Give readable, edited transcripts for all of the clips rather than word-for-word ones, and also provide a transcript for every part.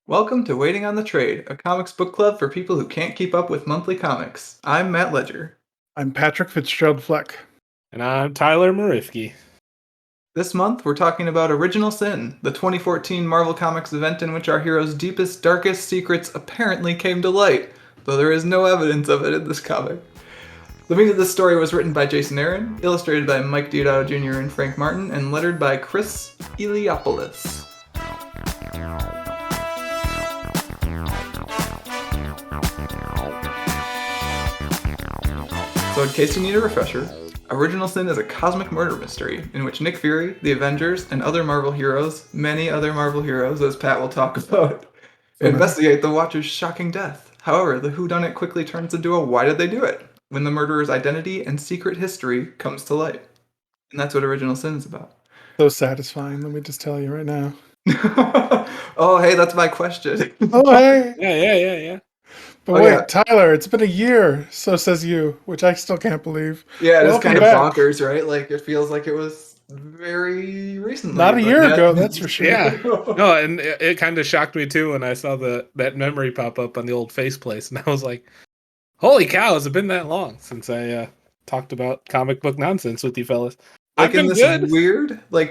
Welcome to Waiting on the Trade, a comics book club for people who can't keep up with monthly comics. I'm Matt Ledger. I'm Patrick Fitzgerald Fleck. And I'm Tyler Marifke. This month, we're talking about Original Sin, the 2014 Marvel Comics event in which our hero's deepest, darkest secrets apparently came to light, though there is no evidence of it in this comic. The meat of this story was written by Jason Aaron, illustrated by Mike Deodato Jr. and Frank Martin, and lettered by Chris Eliopoulos. So in case you need a refresher, Original Sin is a cosmic murder mystery in which Nick Fury, the Avengers, and other Marvel heroes, many other Marvel heroes, as Pat will talk about, investigate the Watcher's shocking death. However, the whodunit quickly turns into a why did they do it, when the murderer's identity and secret history comes to light. And that's what Original Sin is about. So satisfying, let me just tell you right now. Oh, hey, that's my question. Oh, hey! Yeah. But wait, Tyler, it's been a year, so says you, which I still can't believe. Yeah, it is Welcome kind of back. bonkers, right? Like, it feels like it was very recently. Not a year ago, that's for sure. Yeah. No, and it kind of shocked me too when I saw that memory pop up on the old Faceplace, and I was like, holy cow, has it been that long since I talked about comic book nonsense with you fellas? Like I've been in this good.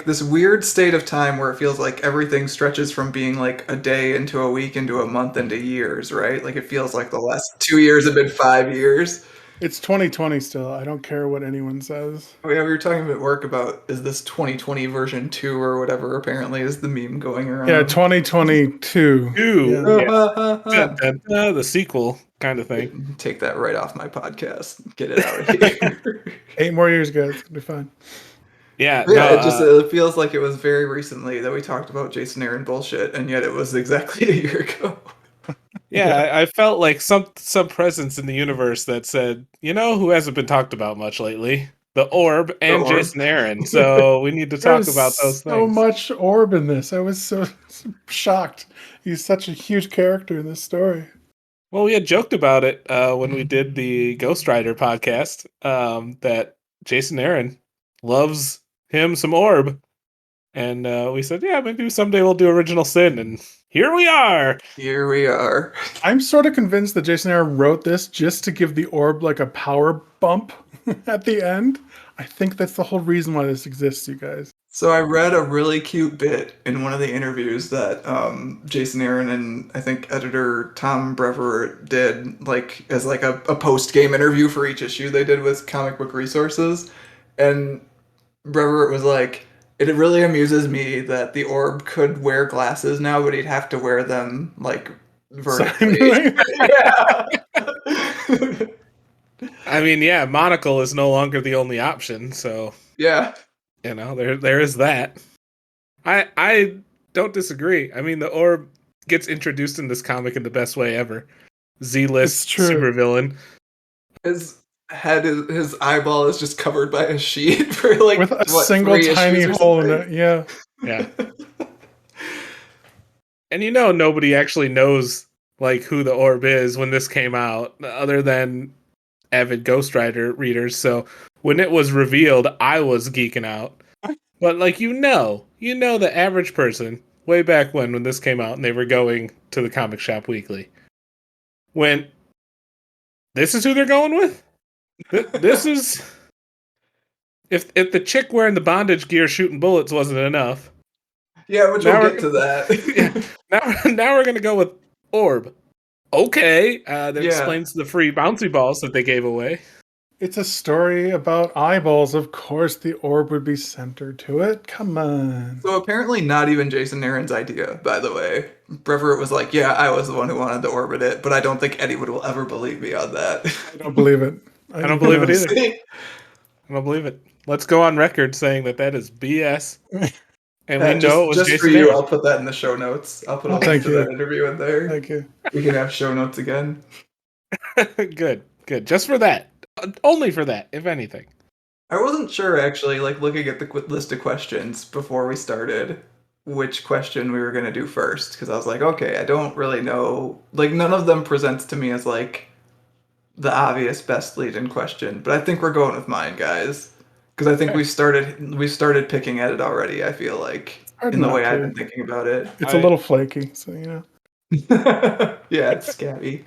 this weird state of time where it feels like everything stretches from being like a day into a week into a month into years, right? Like it feels like the last 2 years have been 5 years. It's 2020 still. I don't care what anyone says. Oh, yeah, we were talking at work about is this 2020 version 2 or whatever apparently is the meme going around. Yeah, 2022. Yeah. The sequel kind of thing. Take that right off my podcast. Get it out of here. 8 more years, guys. It's going to be fine. Yeah, it feels like it was very recently that we talked about Jason Aaron bullshit, and yet it was exactly a year ago. Yeah, I felt like some presence in the universe that said, you know, who hasn't been talked about much lately? The Orb and Jason Aaron. So we need to talk about those things. So much Orb in this. I was so shocked. He's such a huge character in this story. Well, we had joked about it when we did the Ghost Rider podcast that Jason Aaron loves him some Orb. And we said, yeah, maybe someday we'll do Original Sin. And here we are. Here we are. I'm sort of convinced that Jason Aaron wrote this just to give the Orb like a power bump at the end. I think that's the whole reason why this exists, you guys. So I read a really cute bit in one of the interviews that Jason Aaron and I think editor Tom Brevoort did, like as like a post-game interview for each issue they did with Comic Book Resources. And Brevoort was like, it really amuses me that the Orb could wear glasses now, but he'd have to wear them like vertically. Yeah. I mean, yeah, monocle is no longer the only option, so yeah, you know, there is that. I don't disagree. I mean, the Orb gets introduced in this comic in the best way ever. Z-list supervillain. His head, his eyeball is just covered by a sheet for like with a single tiny hole in it. Yeah. And you know, nobody actually knows like who the Orb is when this came out, other than avid Ghost Rider readers. So when it was revealed, I was geeking out. But like you know the average person way back when this came out and they were going to the comic shop weekly, when this is who they're going with. This is if the chick wearing the bondage gear shooting bullets wasn't enough. Yeah, which we'll get to that. Now we're gonna go with Orb. Okay, that explains the free bouncy balls that they gave away. It's a story about eyeballs. Of course, the Orb would be centered to it. Come on. So apparently, not even Jason Aaron's idea. By the way, Brevoort was like, "Yeah, I was the one who wanted to orbit it, but I don't think anyone will ever believe me on that." I don't believe it. I don't believe it either. I don't believe it. Let's go on record saying that is BS. And we know it was just Jason for you. Aaron. I'll put that in the show notes. I'll put a link to that interview in there. Thank you. We can have show notes again. Good. Just for that. Only for that, if anything. I wasn't sure, actually, like looking at the list of questions before we started, which question we were going to do first. Because I was like, okay, I don't really know. Like, none of them presents to me as like the obvious best lead-in question. But I think we're going with mine, guys. Because I think we started picking at it already, I feel like, in the way I've been thinking about it. It's a little flaky, so yeah. Yeah, it's scabby.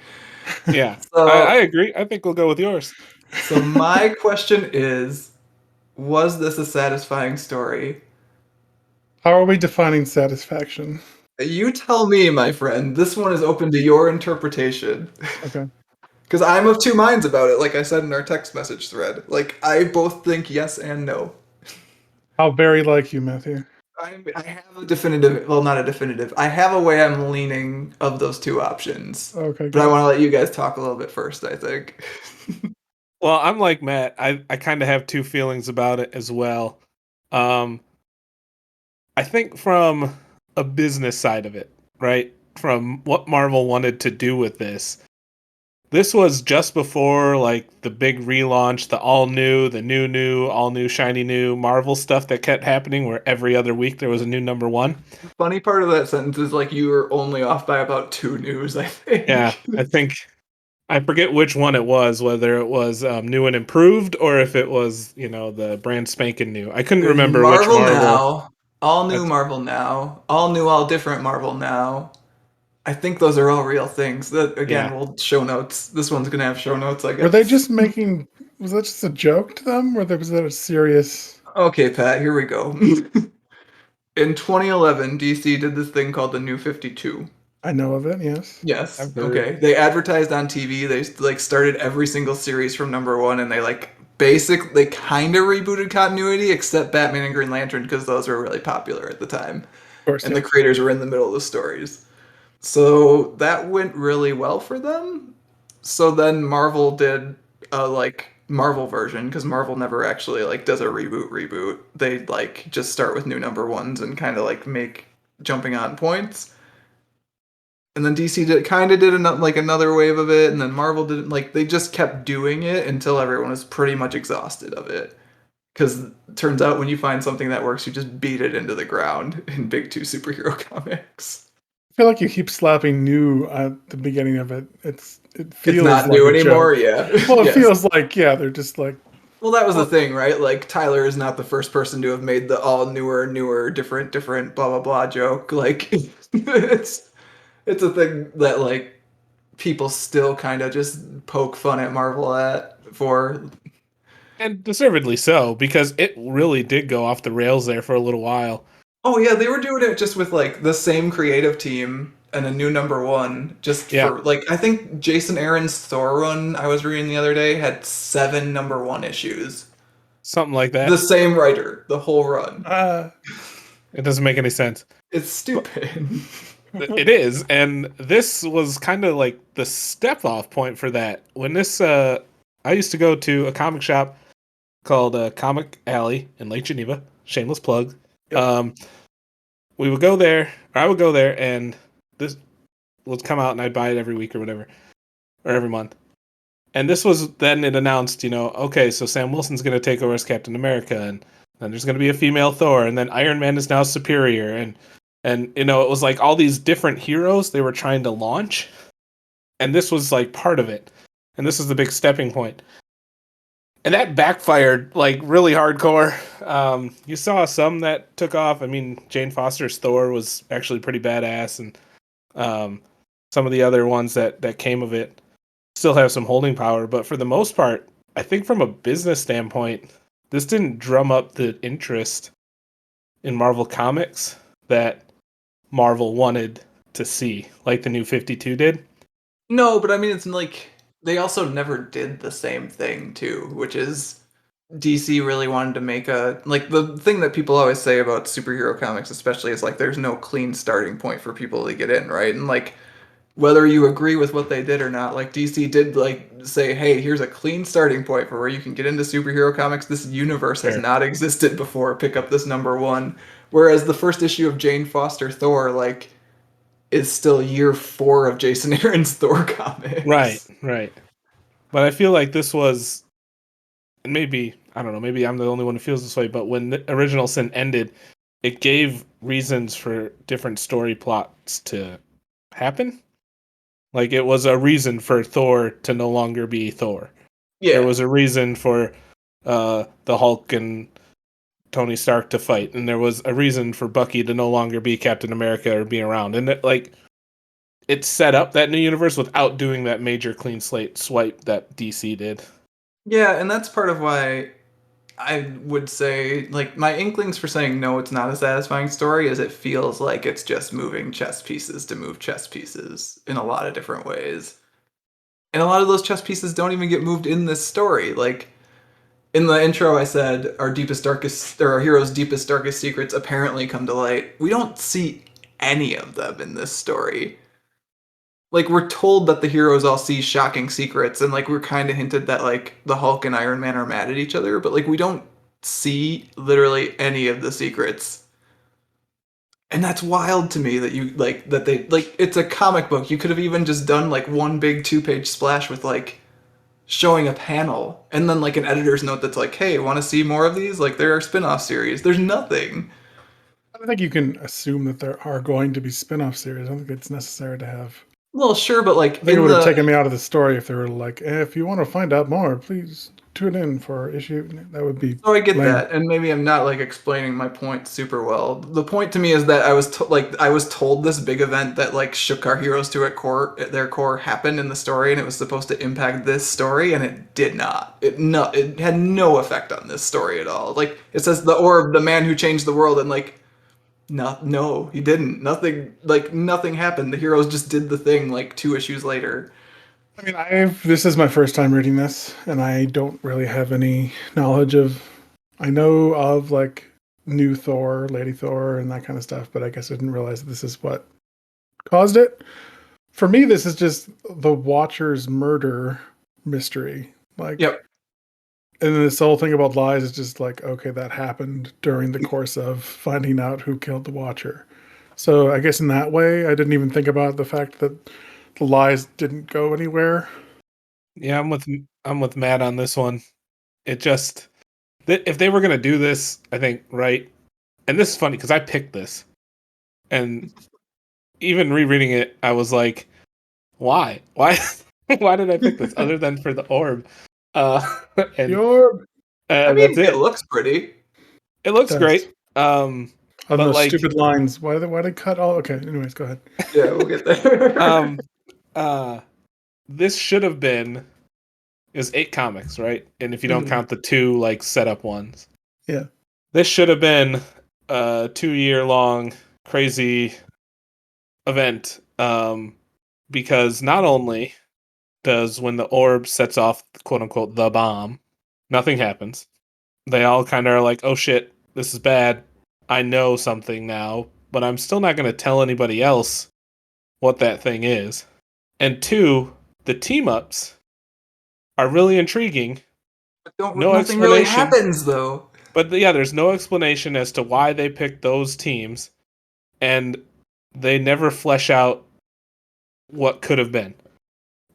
Yeah, I So, agree. I think we'll go with yours. so my question is, was this a satisfying story? How are we defining satisfaction? You tell me, my friend. This one is open to your interpretation. Okay. Because I'm of two minds about it, like I said in our text message thread. Like, I both think yes and no. How very like you, Matthew. I have a definitive, well, not a definitive. I have a way I'm leaning of those two options. Okay, But I good. want to let you guys talk a little bit first, I think. Well, I'm like Matt. I kind of have two feelings about it as well. Um, I think from a business side of it, right? From what Marvel wanted to do with this. This was just before like the big relaunch, the all new, the new, all new, shiny new Marvel stuff that kept happening where every other week there was a new number one. Funny part of that sentence is like you were only off by about two news, I Yeah, think. I think I forget which one it was, whether it was new and improved or if it was, the brand spanking new. I couldn't There's remember which Marvel Marvel. Now, all new That's Marvel Now, all new, all different Marvel Now. I think those are all real things. That again, yeah. we'll show notes. This one's gonna have show notes, I Were they guess. just making? Was that just a joke to them, or was that a serious? Okay, Pat, here we go. In 2011, DC did this thing called the New 52. I know of it. Yes. Yes. I've heard. Okay. They advertised on TV. They like started every single series from number one, and they kind of rebooted continuity, except Batman and Green Lantern because those were really popular at the time, Of course. and Yeah. the creators were in the middle of the stories. So that went really well for them. So then Marvel did a like Marvel version because Marvel never actually like does a reboot. They like just start with new number ones and kind of like make jumping on points. And then DC did like another wave of it, and then Marvel did like they just kept doing it until everyone was pretty much exhausted of it. Because it turns out when you find something that works, you just beat it into the ground in big two superhero comics. I feel like you keep slapping new at the beginning of it. It It's feels not like new a anymore, joke. yeah. Well, it Yes. feels like they're just like, Well, that was the well, thing, right? Like Tyler is not the first person to have made the all newer, different, blah blah blah joke. Like it's a thing that like people still kind of just poke fun at Marvel at for. And deservedly so, because it really did go off the rails there for a little while. Oh yeah, they were doing it just with like the same creative team and a new number one. Just Yeah, for like, I think Jason Aaron's Thor run I was reading the other day had seven number one issues. something like The that. same writer, the whole run. uh, It doesn't make any sense. It's But stupid. it is, and this was kind of like the step off point for that. When this, I used to go to a comic shop called Comic Alley in Lake Geneva. Shameless plug. Yep. Um, we would go there, or I would go there, and this would come out, and I'd buy it every week or whatever, or every month. And this was then it announced, okay, so Sam Wilson's going to take over as Captain America, and then there's going to be a female Thor, and then Iron Man is now superior, and it was like all these different heroes they were trying to launch, and this was like part of it, and this was the big stepping point, and that backfired like really hardcore. You saw some that took off. I mean, Jane Foster's Thor was actually pretty badass, and some of the other ones that came of it still have some holding power, but for the most part, I think from a business standpoint, this didn't drum up the interest in Marvel Comics that Marvel wanted to see, like the new 52 did. No, but I mean, it's like they also never did the same thing too, which is DC really wanted to make a like the thing that people always say about superhero comics, especially, is like there's no clean starting point for people to get in, right? And like whether you agree with what they did or not, like DC did like say, hey, here's a clean starting point for where you can get into superhero comics. This universe has Sure. not existed before. Pick up this number one. Whereas the first issue of Jane Foster Thor, like, is still year four of Jason Aaron's Thor Right, comics. right. But I feel like this was, and maybe, I don't know, maybe I'm the only one who feels this way, but when the original sin ended, it gave reasons for different story plots to happen. Like it was a reason for Thor to no longer be Thor. There Yeah. was a reason for the Hulk and Tony Stark to fight, and there was a reason for Bucky to no longer be Captain America or be around. And it set up that new universe without doing that major clean slate swipe that DC did. Yeah, and that's part of why I would say, like, my inklings for saying no, it's not a satisfying story is it feels like it's just moving chess pieces to move chess pieces in a lot of different ways. And a lot of those chess pieces don't even get moved in this story. Like, in the intro, I said our hero's deepest, darkest secrets apparently come to light. We don't see any of them in this story. Like, we're told that the heroes all see shocking secrets, and like we're kind of hinted that like the Hulk and Iron Man are mad at each other, but like we don't see literally any of the secrets. And that's wild to me that you like that they like it's a comic book. You could have even just done like one big 2-page splash with like showing a panel and then like an editor's note that's like, hey, want to see more of these? Like there are spin-off series. There's nothing. I don't think you can assume that there are going to be spin-off series. I don't think it's necessary to have. Well, sure, but like I think it would have taken me out of the story if they were like, if you want to find out more, please tune in for issue. That would be. so I get lame. that, and maybe I'm not like explaining my point super well. The point to me is that I was told this big event that like shook our heroes to their core happened in the story, and it was supposed to impact this story, and it did not. It had no effect on this story at all. Like it says the orb, the man who changed the world, and like no, he didn't. Nothing happened. The heroes just did the thing like 2 issues later. I mean, this is my first time reading this, and I don't really have any knowledge of. I know of like new Thor, Lady Thor, and that kind of stuff, but I guess I didn't realize this is what caused it. For me, this is just the Watcher's murder mystery. Like, Yep. and then this whole thing about lies is just like, okay, that happened during the course of finding out who killed the Watcher. So I guess in that way, I didn't even think about the fact that the lies didn't go anywhere. Yeah, I'm with Matt on this one. It just if they were gonna do this, I think right. And this is funny because I picked this, and even rereading it, I was like, why? Why did I pick this? Other than for the orb, and Your I that's mean, it it. looks pretty. It looks does. great. On But those like, stupid lines. Why they cut all? Okay, anyways, go ahead. Yeah, we'll get there. this should have been is 8 comics, right? And if you don't Mhm. count the 2 like setup ones, Yeah. this should have been a 2-year-long crazy event. Because not only does when the orb sets off quote unquote the bomb, nothing happens. They all kind of are like, oh shit, this is bad. I know something now, but I'm still not going to tell anybody else what that thing is. And 2, the team ups are really intriguing. No Nothing really explanation. happens though. But yeah, there's no explanation as to why they picked those teams, and they never flesh out what could have been.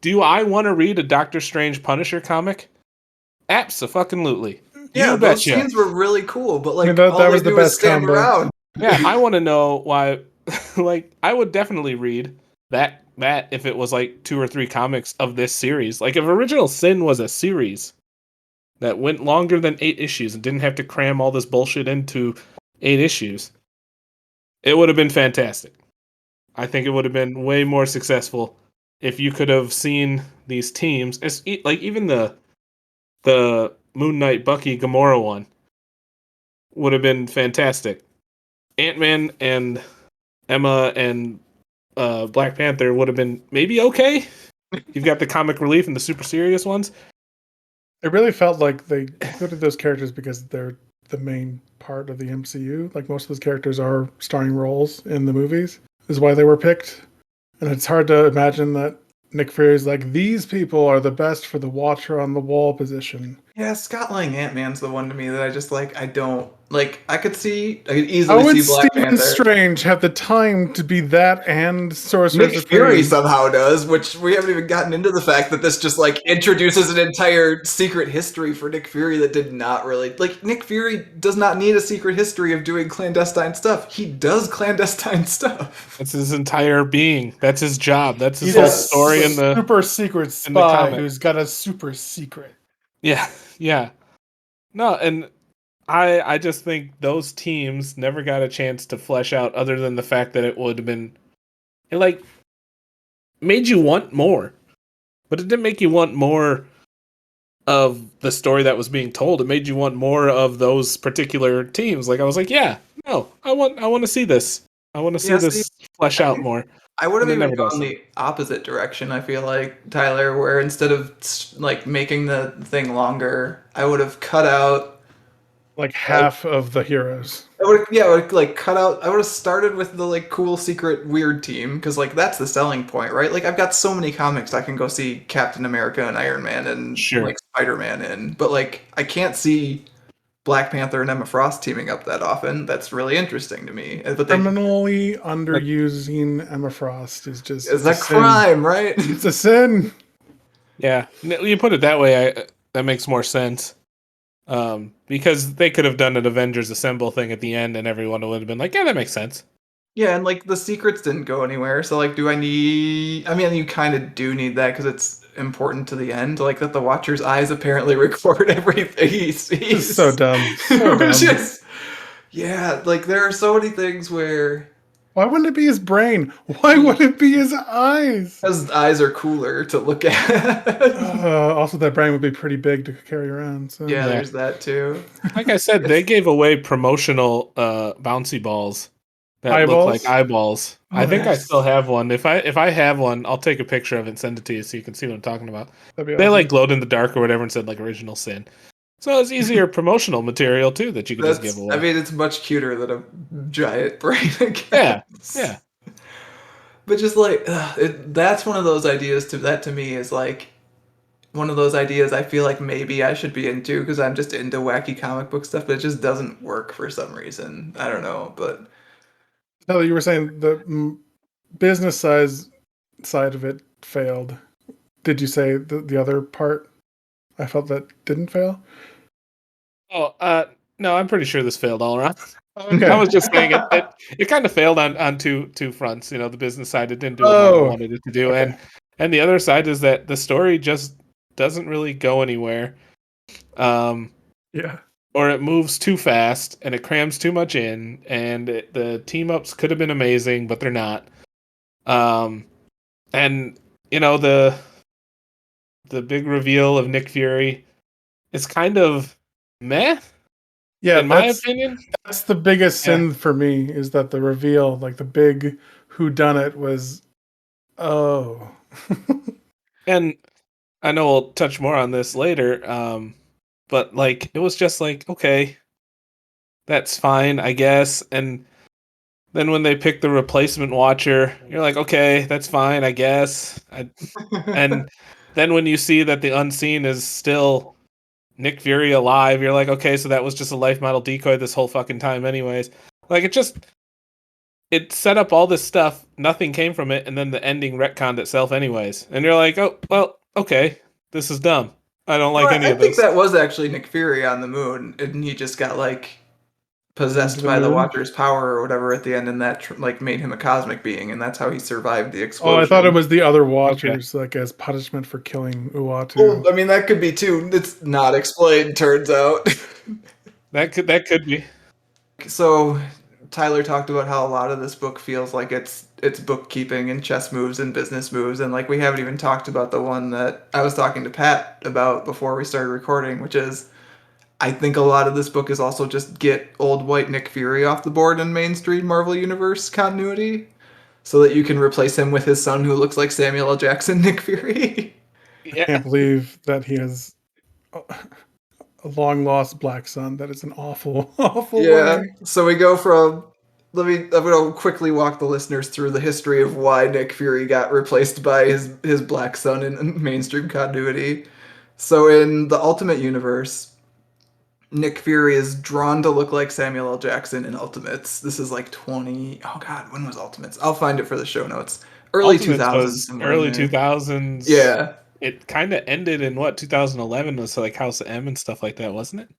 Do I want to read a Doctor Strange Punisher comic? Abso-fucking-lutely. Yeah, You those betcha. scenes were really cool, but like I mean, that all they was the do is best stand combo. around. Yeah, I want to know why. Like, I would definitely read that if it was like 2 or 3 comics of this series. Like, if Original Sin was a series that went longer than 8 issues and didn't have to cram all this bullshit into 8 issues, it would have been fantastic. I think it would have been way more successful if you could have seen these teams. Like even the Moon Knight Bucky Gamora one would have been fantastic. Ant-Man and Emma and Black Panther would have been maybe okay. You've got the comic relief and the super serious ones. It really felt like they included those characters because they're the main part of the MCU. Like most of those characters are starring roles in the movies, is why they were picked. And it's hard to imagine that Nick Fury's like, these people are the best for the Watcher on the wall position. Yeah, Scott Lang Ant-Man's the one to me that I just like. I don't like. I could easily How would see Black Stephen Panther. Strange have the time to be that and Sorcerer Nick Supreme? Fury somehow does, which we haven't even gotten into the fact that this just like introduces an entire secret history for Nick Fury that did not really like. Nick Fury does not need a secret history of doing clandestine stuff. He does clandestine stuff. That's his entire being. That's his job. That's his He's whole a story in the super secret in the spy comic. who's got a super secret. yeah. No, and I just think those teams never got a chance to flesh out other than the fact that it would have been like made you want more, but it didn't make you want more of the story that was being told. It made you want more of those particular teams. Like I was like, yeah, no, I want to see this. I want to see Yeah, see, this flesh I out think more. I would have And it even never gone does. the opposite direction, I feel like, Tyler, where instead of like making the thing longer, I would have cut out Like like half of the heroes. I would like cut out. I would have started with the like cool secret weird team because like that's the selling point, right? Like I've got so many comics I can go see Captain America and Iron Man and Sure. like Spider Man in, but like I can't see Black Panther and Emma Frost teaming up that often. That's really interesting to me. But they Criminally Like, underusing Emma Frost is just is it's a a sin. crime, right? It's a sin. yeah, you put it that way, that makes more sense. Because they could have done an Avengers Assemble thing at the end, and everyone would have been like, "Yeah, that makes sense." Yeah, and like the secrets didn't go anywhere. So like, do I need? I mean, you kind of do need that because it's important to the end. Like that the Watcher's eyes apparently record everything he This is so sees. dumb. So Which dumb. is, yeah, like there are so many things where Why wouldn't it be his brain? Why wouldn't it be his eyes? his eyes are cooler to look at. Also, that brain would be pretty big to carry around. So Yeah, Yeah. there's that too. Like I said, they gave away promotional bouncy balls that look like eyeballs. Oh, I think I yes. still have one. If I have one, I'll take a picture of it and send it to you so you can see what I'm talking about. that'd be They awesome. like glowed in the dark or whatever and said like original sin. So it's easier promotional material too that you could just give away. I mean, it's much cuter than a giant brain. I Yeah, guess. yeah. But just like that's one of those ideas to me is like one of those ideas I feel like maybe I should be into because I'm just into wacky comic book stuff, but it just doesn't work for some reason. I don't know, but No, you were saying the business side of it failed. Did you say the other part? I felt that didn't fail. Oh, no, I'm pretty sure this failed all around. Okay. I was just saying it kind of failed on two fronts. You know, the business side, it didn't do what Marvel Oh, wanted it to do, okay. and the other side is that the story just doesn't really go anywhere. Yeah. Or it moves too fast and it crams too much in, and the team ups could have been amazing, but they're not. And you know the big reveal of Nick Fury is kind of meh, Yeah, in my opinion. that's the biggest Yeah. sin for me is that the reveal, like the big who done it was oh. And I know we'll touch more on this later, but like it was just like, okay, that's fine, I guess. And then when they pick the replacement Watcher, you're like, okay, that's fine, I guess. And then when you see that the Unseen is still Nick Fury alive, you're like, okay, so that was just a life model decoy this whole fucking time, anyways. Like it set up all this stuff, nothing came from it, and then the ending retconned itself, anyways. And you're like, oh, well, okay, this is dumb. I don't like any I of think this. that was actually Nick Fury on the moon, and he just got like possessed To the by the moon? Watcher's power or whatever at the end, and that like made him a cosmic being, and that's how he survived the Oh, explosion. I thought it was the other Watchers, like as punishment for killing Uatu. Well, I mean, that could be too. It's not explained, turns out. That could be. So Tyler talked about how a lot of this book feels like it's bookkeeping and chess moves and business moves, and like we haven't even talked about the one that I was talking to Pat about before we started recording, which is I think a lot of this book is also just get old white Nick Fury off the board in mainstream Marvel Universe continuity, so that you can replace him with his son who looks like Samuel L. Jackson Nick Fury. Yeah. Can't believe that he has a long lost black son. That is an awful, awful Yeah. way. So we go from I'm gonna quickly walk the listeners through the history of why Nick Fury got replaced by his black son in mainstream continuity. So in the Ultimate Universe, Nick Fury is drawn to look like Samuel L. Jackson in Ultimates. This is like 20. Oh God, when was Ultimates? I'll find it for the show notes. Early Ultimates 2000s. was somewhere in early there. 2000s. Yeah. It kind of ended in what 2011 was like House of M and stuff like that, wasn't it?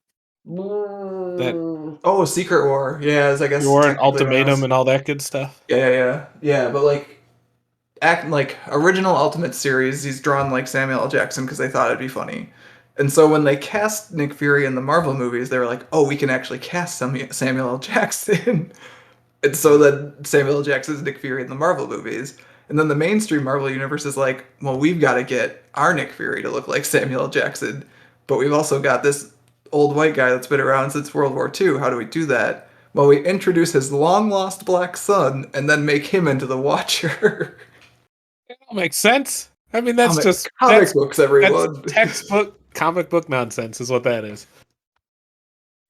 That Secret War. Yeah, I guess you were an technically ultimatum was. and all that good stuff. Yeah. But like original Ultimate series, he's drawn like Samuel L. Jackson because they thought it'd be funny. And so when they cast Nick Fury in the Marvel movies, they were like, "Oh, we can actually cast Samuel L. Jackson." And so then Samuel L. Jackson's Nick Fury in the Marvel movies. And then the mainstream Marvel universe is like, well, we've got to get our Nick Fury to look like Samuel L. Jackson, but we've also got this old white guy that's been around since World War II. How do we do that? Well, we introduce his long lost black son and then make him into the Watcher. That makes sense. I mean, that's comic books, that's everyone. textbook comic book nonsense is what that is.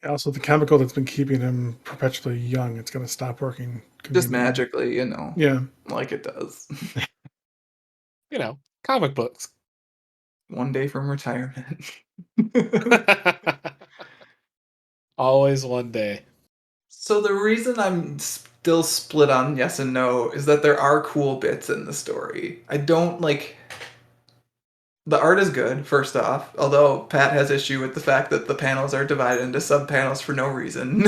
Also, the chemical that's been keeping him perpetually young, it's going to stop working. Just conveniently. magically, you know. Yeah. Like it does. You know, comic books. One day from retirement. Always one day. So the reason I'm still split on yes and no is that there are cool bits in the story. I don't like the art is good, first off, although Pat has issue with the fact that the panels are divided into sub-panels for no reason.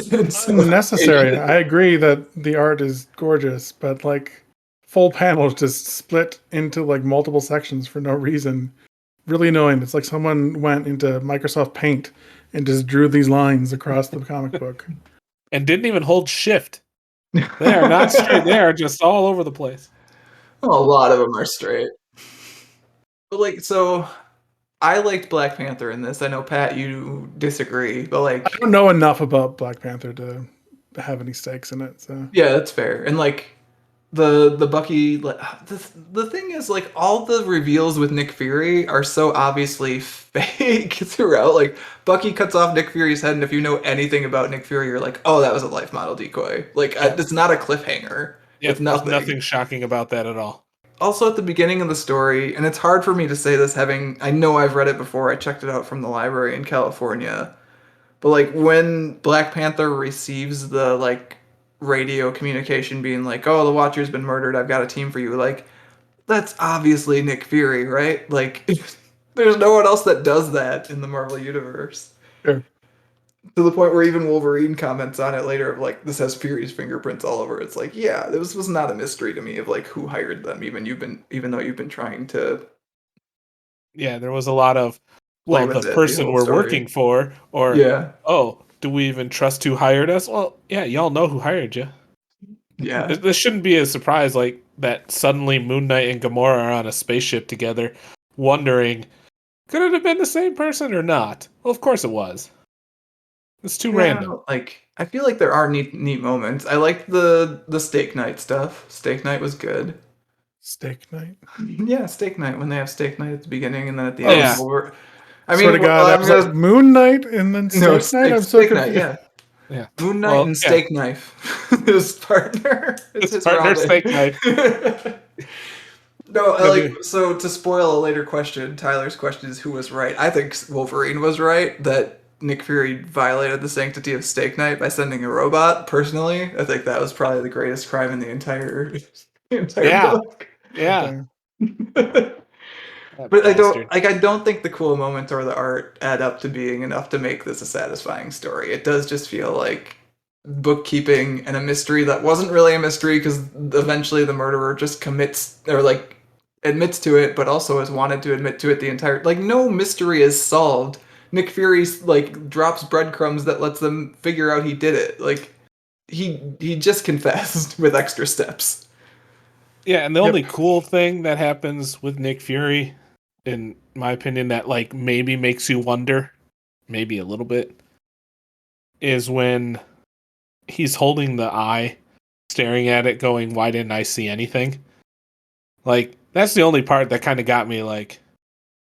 Unnecessary. I agree that the art is gorgeous, but like full panels just split into like multiple sections for no reason. Really annoying. It's like someone went into Microsoft Paint and just drew these lines across the comic book. And didn't even hold shift. They are not straight. They are just all over the place. Well, a lot of them are straight. But like, so I liked Black Panther in this. I know Pat, you disagree, but I like, don't know enough about Black Panther to have any stakes in it. So yeah, that's fair. And like, the Bucky the thing is like all the reveals with Nick Fury are so obviously fake throughout. Like Bucky cuts off Nick Fury's head, and if you know anything about Nick Fury, you're like, oh, that was a life model decoy. Like it's not a cliffhanger. Yeah, It's there's nothing. nothing shocking about that at all. Also at the beginning of the story, and it's hard for me to say this having I know I've read it before. I checked it out from the library in California. But like when Black Panther receives the like radio communication being like, "Oh, the Watcher's been murdered. I've got a team for you." Like that's obviously Nick Fury, right? Like there's no one else that does that in the Marvel universe. sure. To the point where even Wolverine comments on it later of like, "This has Fury's fingerprints all over." It's like, yeah, this was not a mystery to me of like who hired them. Even though you've been trying to Yeah, there was a lot of, play well, the with it the person whole we're story. working for, or, Yeah, oh, do we even trust who hired us? Well, yeah, y'all know who hired you. yeah. This shouldn't be a surprise, like, that suddenly Moon Knight and Gamora are on a spaceship together, wondering, could it have been the same person or not? Well, of course it was. It's too random. Like I feel like there are neat moments. I liked the steak night stuff. Steak night was good. Steak night. Yeah, steak night when they have steak night at the beginning and then at the Oh, end. Yeah. I Swear mean, to God, I I'm was gonna like Moon Knight and then no Steak Night. I'm so steak night. confused. Yeah, Yeah. Moon Knight Well, and yeah. Steak Knife. His partner. It's His his partner, Robin. Steak Knife. No, Gonna like be- so to spoil a later question, Tyler's question is who was right. I think Wolverine was right that Nick Fury violated the sanctity of Steak Night by sending a robot. Personally, I think that was probably the greatest crime in the entire the entire Yeah. book. Yeah. Okay. That But bastard. I don't think the cool moments or the art add up to being enough to make this a satisfying story. It does just feel like bookkeeping and a mystery that wasn't really a mystery because eventually the murderer just commits or like admits to it, but also has wanted to admit to it the entire like no mystery is solved. Nick Fury like drops breadcrumbs that lets them figure out he did it. Like he just confessed with extra steps. Yeah, and the Yep. only cool thing that happens with Nick Fury, in my opinion, that like maybe makes you wonder, maybe a little bit, is when he's holding the eye, staring at it, going, "Why didn't I see anything?" Like that's the only part that kind of got me. Like,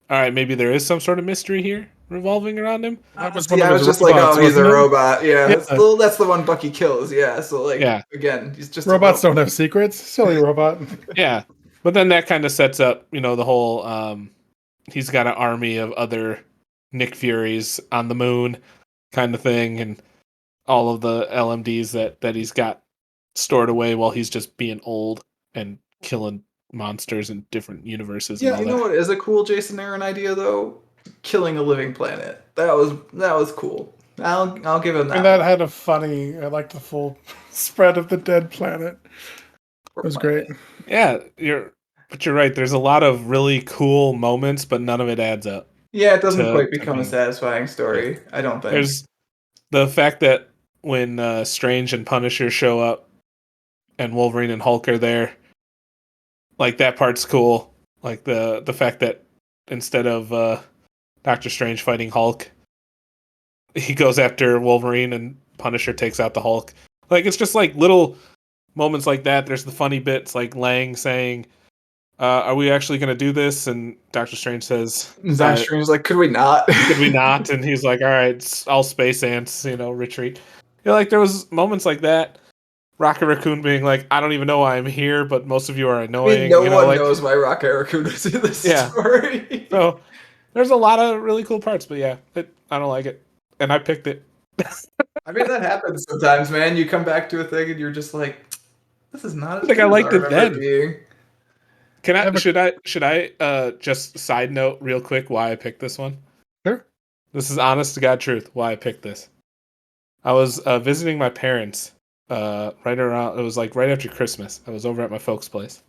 all right, maybe there is some sort of mystery here revolving around him. That was one See, of I his was just like, robots, oh, he's a wasn't it? robot. Yeah, Yeah. that's the one Bucky kills. Yeah, so like, Yeah. again, he's just Robots a don't have secrets. Silly robot. Yeah, but then that kind of sets up, the whole. He's got an army of other Nick Furies on the moon, kind of thing, and all of the LMDs that he's got stored away while he's just being old and killing monsters in different universes and Yeah, all you know that. what is a cool Jason Aaron idea though? Killing a living planet. That was cool. I'll give him that. And that had a funny. I liked the full spread of the dead planet. It was great. Yeah, you're right. There's a lot of really cool moments, but none of it adds up. Yeah, it doesn't to quite become a being- satisfying story. I don't think. There's the fact that when Strange and Punisher show up and Wolverine and Hulk are there, like that part's cool. Like the fact that instead of Doctor Strange fighting Hulk, he goes after Wolverine and Punisher takes out the Hulk. Like it's just like little moments like that. There's the funny bits like Lang saying, "Are we actually going to do this?" And Doctor Strange says, Doctor Strange's like, could we not? "Could we not?" And he's like, "All right, all space ants, retreat." Like there was moments like that. Rocket Raccoon being like, "I don't even know why I'm here, but most of you are I annoying." mean, no one like knows why Rocket Raccoon was in this Yeah. story. so. There's a lot of really cool parts, but yeah, I don't like it, and I picked it. I mean, that happens sometimes, man. You come back to a thing and you're just like, this is not as I think good I as I liked it remember it then. being. Should I just side note real quick why I picked this one? Sure. This is honest to God truth why I picked this. I was visiting my parents right around. It was like right after Christmas. I was over at my folks' place,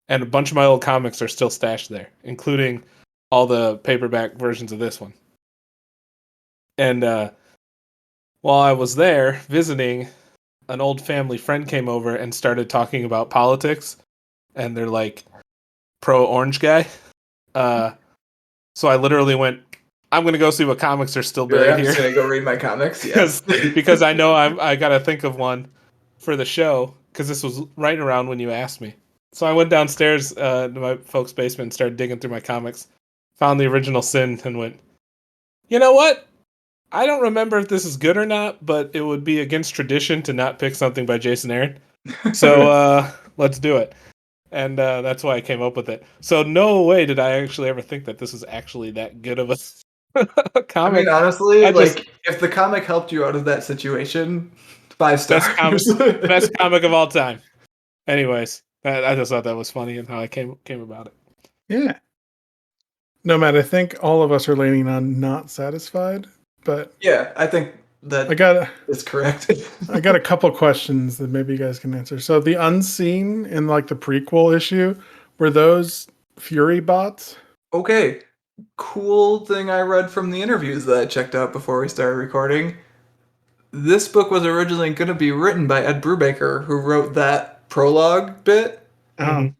and a bunch of my old comics are still stashed there, including all the paperback versions of this one. And while I was there visiting, an old family friend came over and started talking about politics, and they're like pro orange guy. So I literally went, I'm gonna go see what comics are still You're like, buried I'm here just gonna go read my comics. Yes. because I know I gotta think of one for the show because this was right around when you asked me. So I went downstairs to my folks' basement and started digging through my comics, found the original Sin, and went, you know what? I don't remember if this is good or not, but it would be against tradition to not pick something by Jason Aaron. So let's do it. And that's why I came up with it. So no way did I actually ever think that this was actually that good of a I comic. mean, honestly, I just like, if the comic helped you out of that situation, 5 stars. best comic of all time. Anyways, I just thought that was funny and how I came about it. Yeah. No, Matt, I think all of us are leaning on not satisfied, but Yeah, I think that I got is correct. I got a couple questions that maybe you guys can answer. So the unseen in like the prequel issue, were those Fury bots? Okay, cool thing I read from the interviews that I checked out before we started recording. This book was originally going to be written by Ed Brubaker, who wrote that prologue bit, Oh,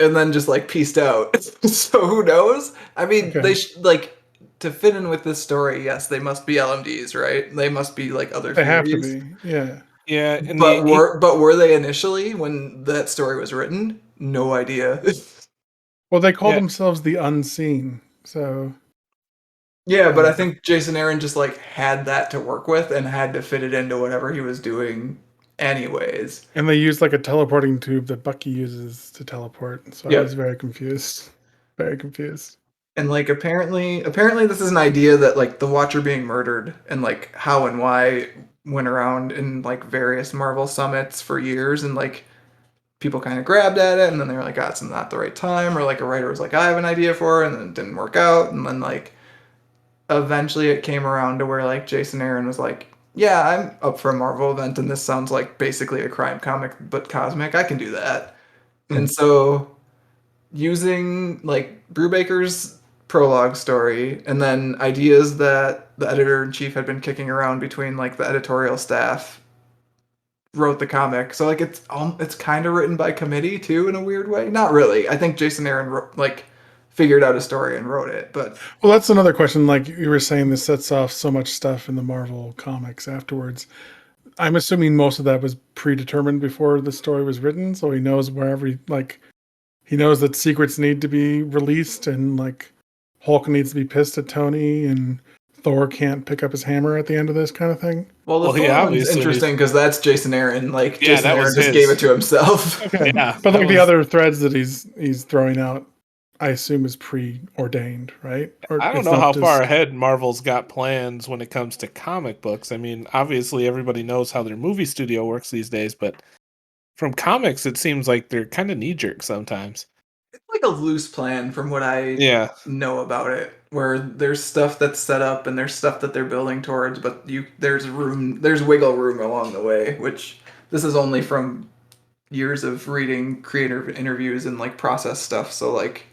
and then just like pieced out. So who knows? I mean, okay. they like to fit in with this story. Yes, they must be LMDs, right? They must be like other They have to Furies. be. Yeah. Yeah, and But were they initially when that story was written? No idea. Well, they call yeah, themselves the unseen. So Yeah, but I uh, think Jason Aaron just like had that to work with and had to fit it into whatever he was doing anyways. and they use like a teleporting tube that Bucky uses to teleport. So I was Yep. very confused. Very confused. And like apparently this is an idea that like the Watcher being murdered and like how and why went around in like various Marvel summits for years, and like people kind of grabbed at it and then they were like, oh, it's not the right time, or like a writer was like, I have an idea for it, and then it didn't work out, and then like eventually it came around to where like Jason Aaron was like, yeah, I'm up for a Marvel event and this sounds like basically a crime comic but cosmic. I can do that. And so using like Brubaker's prologue story and then ideas that the editor in chief had been kicking around between like the editorial staff wrote the comic. So like it's kind of written by committee too in a weird way. Not really. I think Jason Aaron like figured out a story and wrote it, but Well, that's another question. Like you were saying, this sets off so much stuff in the Marvel comics afterwards. I'm assuming most of that was predetermined before the story was written, so he knows wherever he knows that secrets need to be released, and like Hulk needs to be pissed at Tony, and Thor can't pick up his hammer at the end of this kind of thing. well, the Well, he Thor one's obviously interesting because that's Jason Aaron. Like Yeah, Jason that Aaron was just his. gave it to himself. Okay, Yeah, but that like the was- other threads that he's throwing out, I assume is preordained, right? Or I don't it's know not how just- far ahead Marvel's got plans when it comes to comic books. I mean, obviously everybody knows how their movie studio works these days, but from comics, it seems like they're kind of knee jerk sometimes. It's like a loose plan from what I Yeah, know about it, where there's stuff that's set up and there's stuff that they're building towards, but there's wiggle room along the way, which this is only from years of reading creator interviews and like process stuff, so like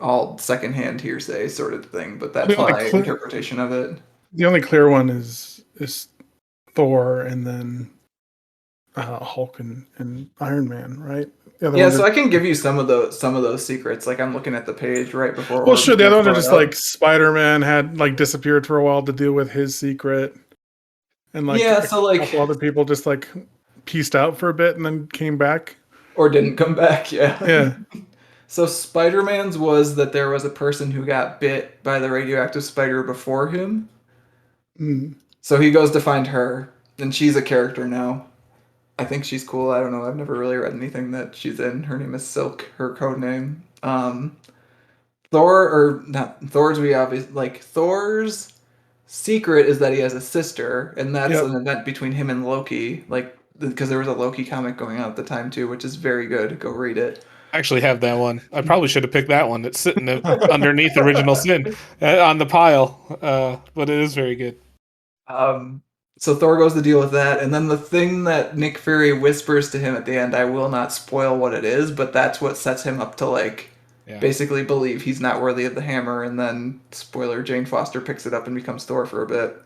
all secondhand hearsay sort of thing, but that's The only my clear- interpretation of it. the only clear one is Thor, and then Hulk and Iron Man, right? The other Yeah, ones so are. I can give you some of those secrets. Like I'm looking at the page right before Well, Orb's sure. The gonna other ones are throw it just up. like Spider-Man had like disappeared for a while to deal with his secret, and like Yeah, a so like couple other people just like pieced out for a bit and then came back. or didn't come back. Yeah. Yeah. So Spider-Man's was that there was a person who got bit by the radioactive spider before him. Mm. So he goes to find her, and she's a character now. I think she's cool. I don't know. I've never really read anything that she's in. Her name is Silk, her code name. Thor, or not Thor's, we obviously like Thor's secret is that he has a sister, and that's Yep. an event between him and Loki. Like, because there was a Loki comic going on at the time too, which is very good. Go read it. I actually have that one. I probably should have picked that one. It's sitting underneath Original Sin on the pile, but it is very good. Um, so Thor goes to deal with that, and then the thing that Nick Fury whispers to him at the end, I will not spoil what it is, but that's what sets him up to like Yeah. basically believe he's not worthy of the hammer, and then spoiler, Jane Foster picks it up and becomes Thor for a bit.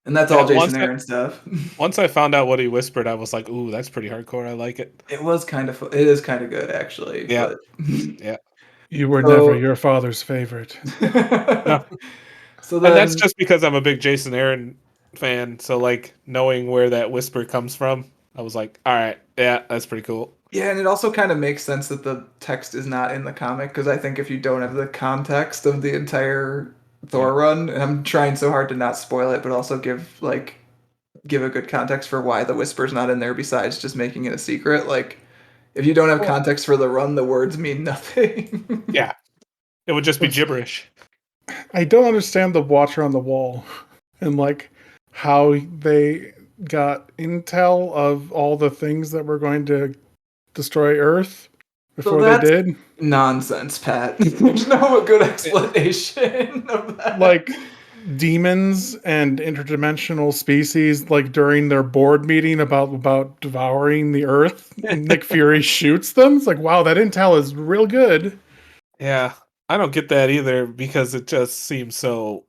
And that's all Yeah, Jason Aaron stuff. Once I found out what he whispered, I was like, "Ooh, that's pretty hardcore. I like it." It is kind of good actually, Yeah, but yeah. You were never so your father's favorite. No, so and that's then just because I'm a big Jason Aaron fan. So like knowing where that whisper comes from, I was like, "All right, yeah, that's pretty cool." yeah, and it also kind of makes sense that the text is not in the comic because I think if you don't have the context of the entire Yeah, Thor run, and I'm trying so hard to not spoil it, but also give a good context for why the whisper's not in there besides just making it a secret. Like if you don't have Well, context for the run, the words mean nothing. yeah. It would just be what's, gibberish. I don't understand the Watcher on the Wall and like how they got intel of all the things that were going to destroy Earth So before they that's did. nonsense, Pat. There's no good explanation of that. Like demons and interdimensional species, like during their board meeting about devouring the Earth, Nick Fury shoots them. It's like, wow, that intel is real good. Yeah, I don't get that either because it just seems so.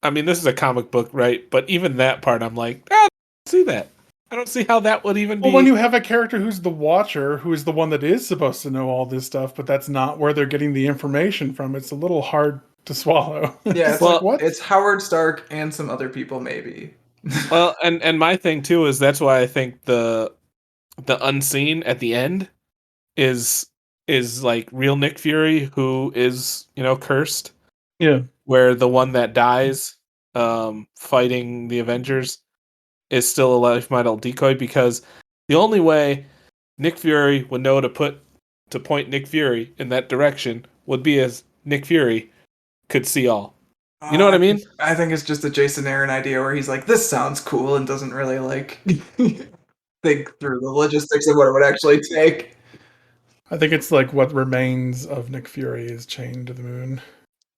I mean, this is a comic book, right? But even that part, I'm like, I don't see that. I don't see how that would even Well, when be. you have a character who's the Watcher, who is the one that is supposed to know all this stuff, but that's not where they're getting the information from, it's a little hard to swallow. Yeah, It's it's like, Well, what? it's Howard Stark and some other people maybe. well, and my thing too is that's why I think the unseen at the end is like real Nick Fury who is cursed, Yeah. where the one that dies fighting the Avengers is still a life model decoy because the only way Nick Fury would know to point Nick Fury in that direction would be as Nick Fury could see all. You know what I mean? I think it's just a Jason Aaron idea where he's like, this sounds cool and doesn't really like think through the logistics of what it would actually take. I think it's like what remains of Nick Fury is chained to the moon.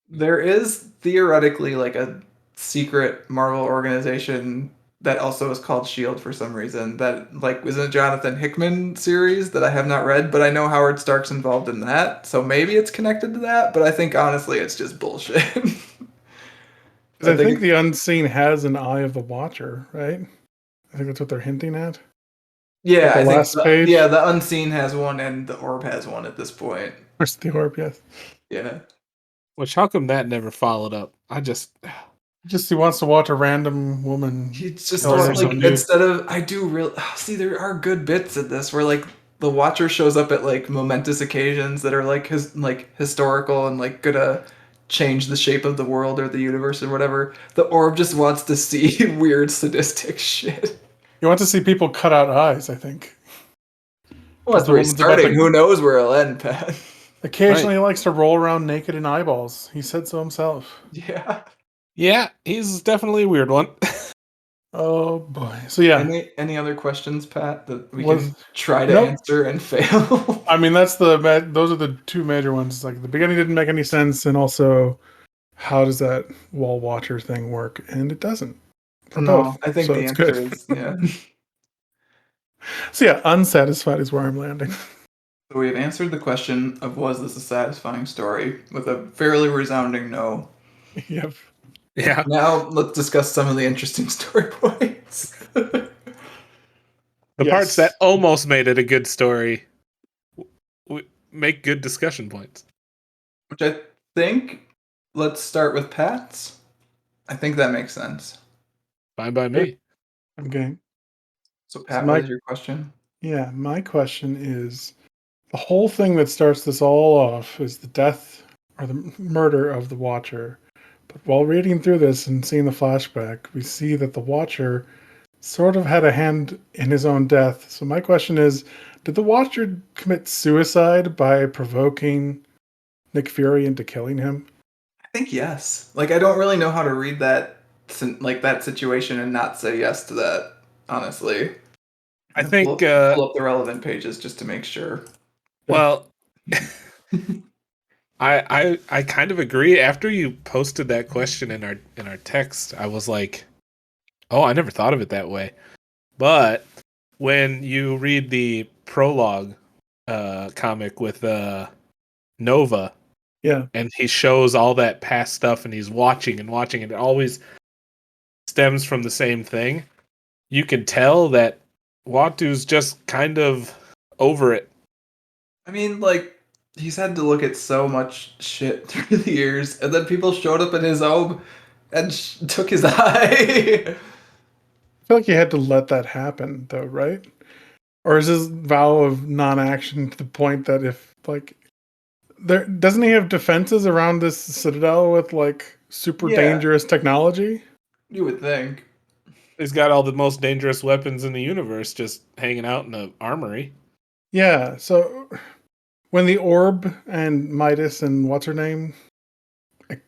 There is theoretically like a secret Marvel organization that also is called Shield for some reason that like was in a Jonathan Hickman series that I have not read, but I know Howard Stark's involved in that, so maybe it's connected to that, but I think honestly it's just bullshit. Because I I think think the Unseen has an Eye of the Watcher, right? I think that's what they're hinting at. yeah, Like the I think last page. the Unseen has one and the Orb has one at this point. Where's the orb? Yes. Yeah. Which how come that never followed up? Just he wants to watch a random woman He just kill Or like someone. somebody. instead of I do real see there are good bits in this where like the Watcher shows up at like momentous occasions that are like historical and like gonna change the shape of the world or the universe or whatever. The Orb just wants to see weird sadistic shit. He wants to see people cut out eyes, I think. Well, that's The where he's woman's about starting. to. Who knows where it'll end, Pat? Occasionally, he likes to roll around naked in eyeballs. He said so himself. Yeah. Yeah, he's definitely a weird one. Oh boy. So yeah, Any other questions, Pat, that we was can try to nope. answer and fail? I mean, those are the two major ones. Like the beginning didn't make any sense, and also how does that wall watcher thing work? And it doesn't for No, both. I think So the it's answer good. is yeah. So yeah, unsatisfied is where I'm landing. So we've answered the question of was this a satisfying story with a fairly resounding no. Yep. Yeah. Now let's discuss some of the interesting story points. The parts that almost made it a good story make good discussion points. Which I think, let's start with Pat's. I think that makes sense. Fine by me. Okay. So, So Pat, what is your question? Yeah, my question is the whole thing that starts this all off is the death or the murder of the Watcher. But while reading through this and seeing the flashback, we see that the Watcher sort of had a hand in his own death. So my question is, did the Watcher commit suicide by provoking Nick Fury into killing him? I think yes. Like, I don't really know how to read that, like, that situation and not say yes to that, honestly. I I'm gonna think, pull up the relevant pages just to make sure. well, I kind of agree. After you posted that question in our text, I was like, oh, I never thought of it that way. But when you read the prologue comic with Nova, Yeah. and he shows all that past stuff, and he's watching and watching, and it always stems from the same thing. You can tell that Watu's just kind of over it. I mean, like, he's had to look at so much shit through the years, and then people showed up in his home and took his eye. I feel like you had to let that happen though, right? Or is his vow of non-action to the point that if like there doesn't he have defenses around this citadel with like super Yeah. dangerous technology? You would think. He's got all the most dangerous weapons in the universe just hanging out in the armory. Yeah, so when the orb and Midas and what's her name?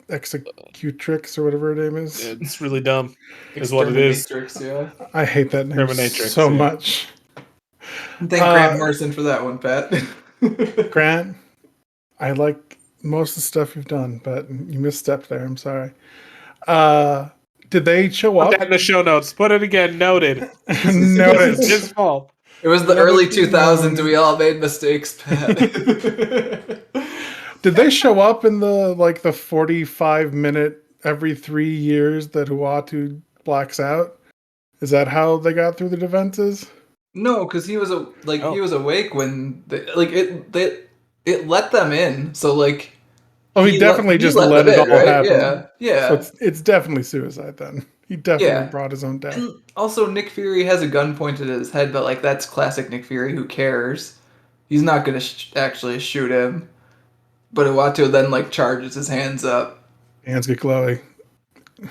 Executrix or whatever her name is. It's really dumb, is what it is. Exterminatrix, yeah. I hate that name Terminatrix, so yeah. much. Thank Grant Morrison for that one, Pat. Grant, I like most of the stuff you've done, but you misstepped there. I'm sorry. Did they show Put up? that in the show notes. Put it again. Noted. Noted. It's his fault. It was the Let early it be 2000s. known. We all made mistakes, Pat. Did they show up in the 45-minute every 3 years that Uatu blacks out? Is that how they got through the defenses? No, because he was Oh. he was awake when it let them in. So like, Oh, he definitely just let them it in, all right? happen. Yeah. So it's definitely suicide then. He definitely Yeah. brought his own death. And also, Nick Fury has a gun pointed at his head, but like that's classic Nick Fury. Who cares? He's not gonna actually shoot him. But Uatu then like charges his hands up, Hands get glowy.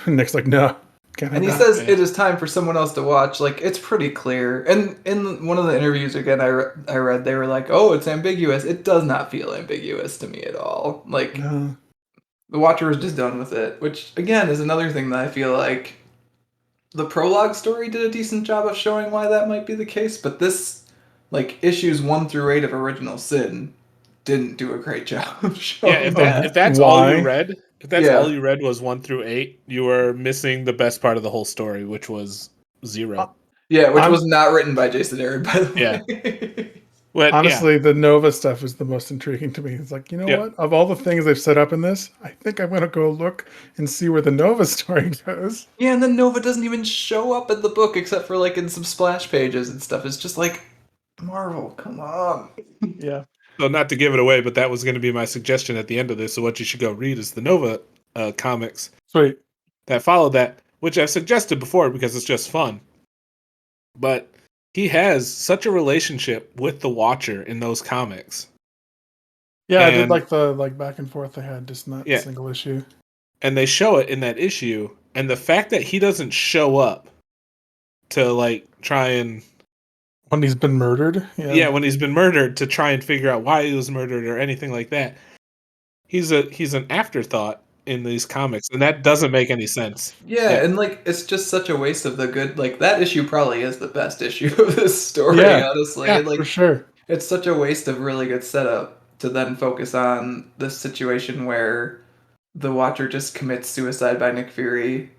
Nick's like, no, can't have and he that. says Yeah. it is time for someone else to watch. Like it's pretty clear. And in one of the interviews again, I read they were like, "Oh, it's ambiguous." It does not feel ambiguous to me at all. Like No. the Watcher was just done with it, which again is another thing that I feel like the prologue story did a decent job of showing why that might be the case, but this, like, issues 1 through 8 of Original Sin didn't do a great job of Yeah, showing that. if that's all Why? you read, if that's Yeah. all you read was 1 through 8, you were missing the best part of the whole story, which was 0. Yeah, which I'm- was not written by Jason Aaron, by the Yeah. way. But Honestly, the Nova stuff is the most intriguing to me. It's like, you know Yeah. what? Of all the things they've set up in this, I think I'm going to go look and see where the Nova story goes. Yeah, and then Nova doesn't even show up in the book except for, like, in some splash pages and stuff. It's just like, Marvel, come on. Yeah. so not to give it away, but that was going to be my suggestion at the end of this. So what you should go read is the Nova comics Sweet. that follow that, which I've suggested before because it's just fun. But he has such a relationship with the Watcher in those comics. Yeah, I did And- like the back and forth they had just in that Yeah. single issue. And they show it in that issue, and the fact that he doesn't show up to like try and When he's been murdered. yeah, when he's been murdered, to try and figure out why he was murdered or anything like that. He's an afterthought in these comics, and that doesn't make any sense. Yeah, and like it's just such a waste of the good. Like that issue probably is the best issue of this story, Yeah. honestly. Yeah, And, like For sure. it's such a waste of really good setup to then focus on this situation where the Watcher just commits suicide by Nick Fury.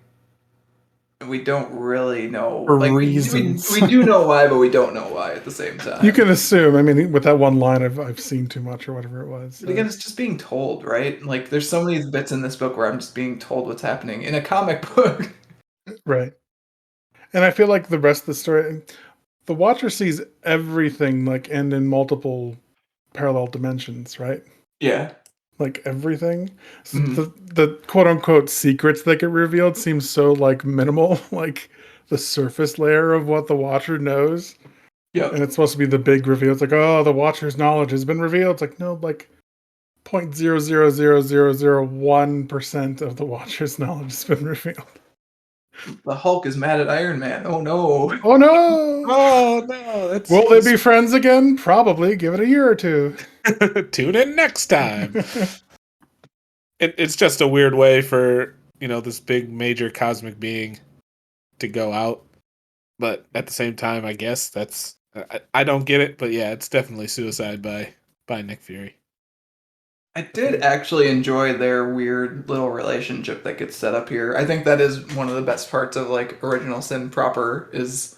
And we don't really know. For like reasons. we do know why, but we don't know why at the same time. You can assume. I mean, with that one line, I've seen too much or whatever it was. But again, it's just being told, right? Like there's so many bits in this book where I'm just being told what's happening in a comic book. Right. And I feel like the rest of the story, the Watcher sees everything like end in multiple parallel dimensions, right? Yeah. Like everything. So Mhm. the quote unquote secrets that get revealed seem so like minimal, like the surface layer of what the Watcher knows. Yep. And it's supposed to be the big reveal. It's like, oh, the Watcher's knowledge has been revealed. It's like, no, like 0.0000001% of the Watcher's knowledge has been revealed. The Hulk is mad at Iron Man. Oh no. Oh no! Oh no, that's Will they be friends again? Probably. Give it a year or two. tune in next time. It's just a weird way for, this big major cosmic being to go out. But at the same time, I guess I don't get it, but yeah, it's definitely suicide by Nick Fury. I did actually enjoy their weird little relationship that gets set up here. I think that is one of the best parts of like Original Sin proper is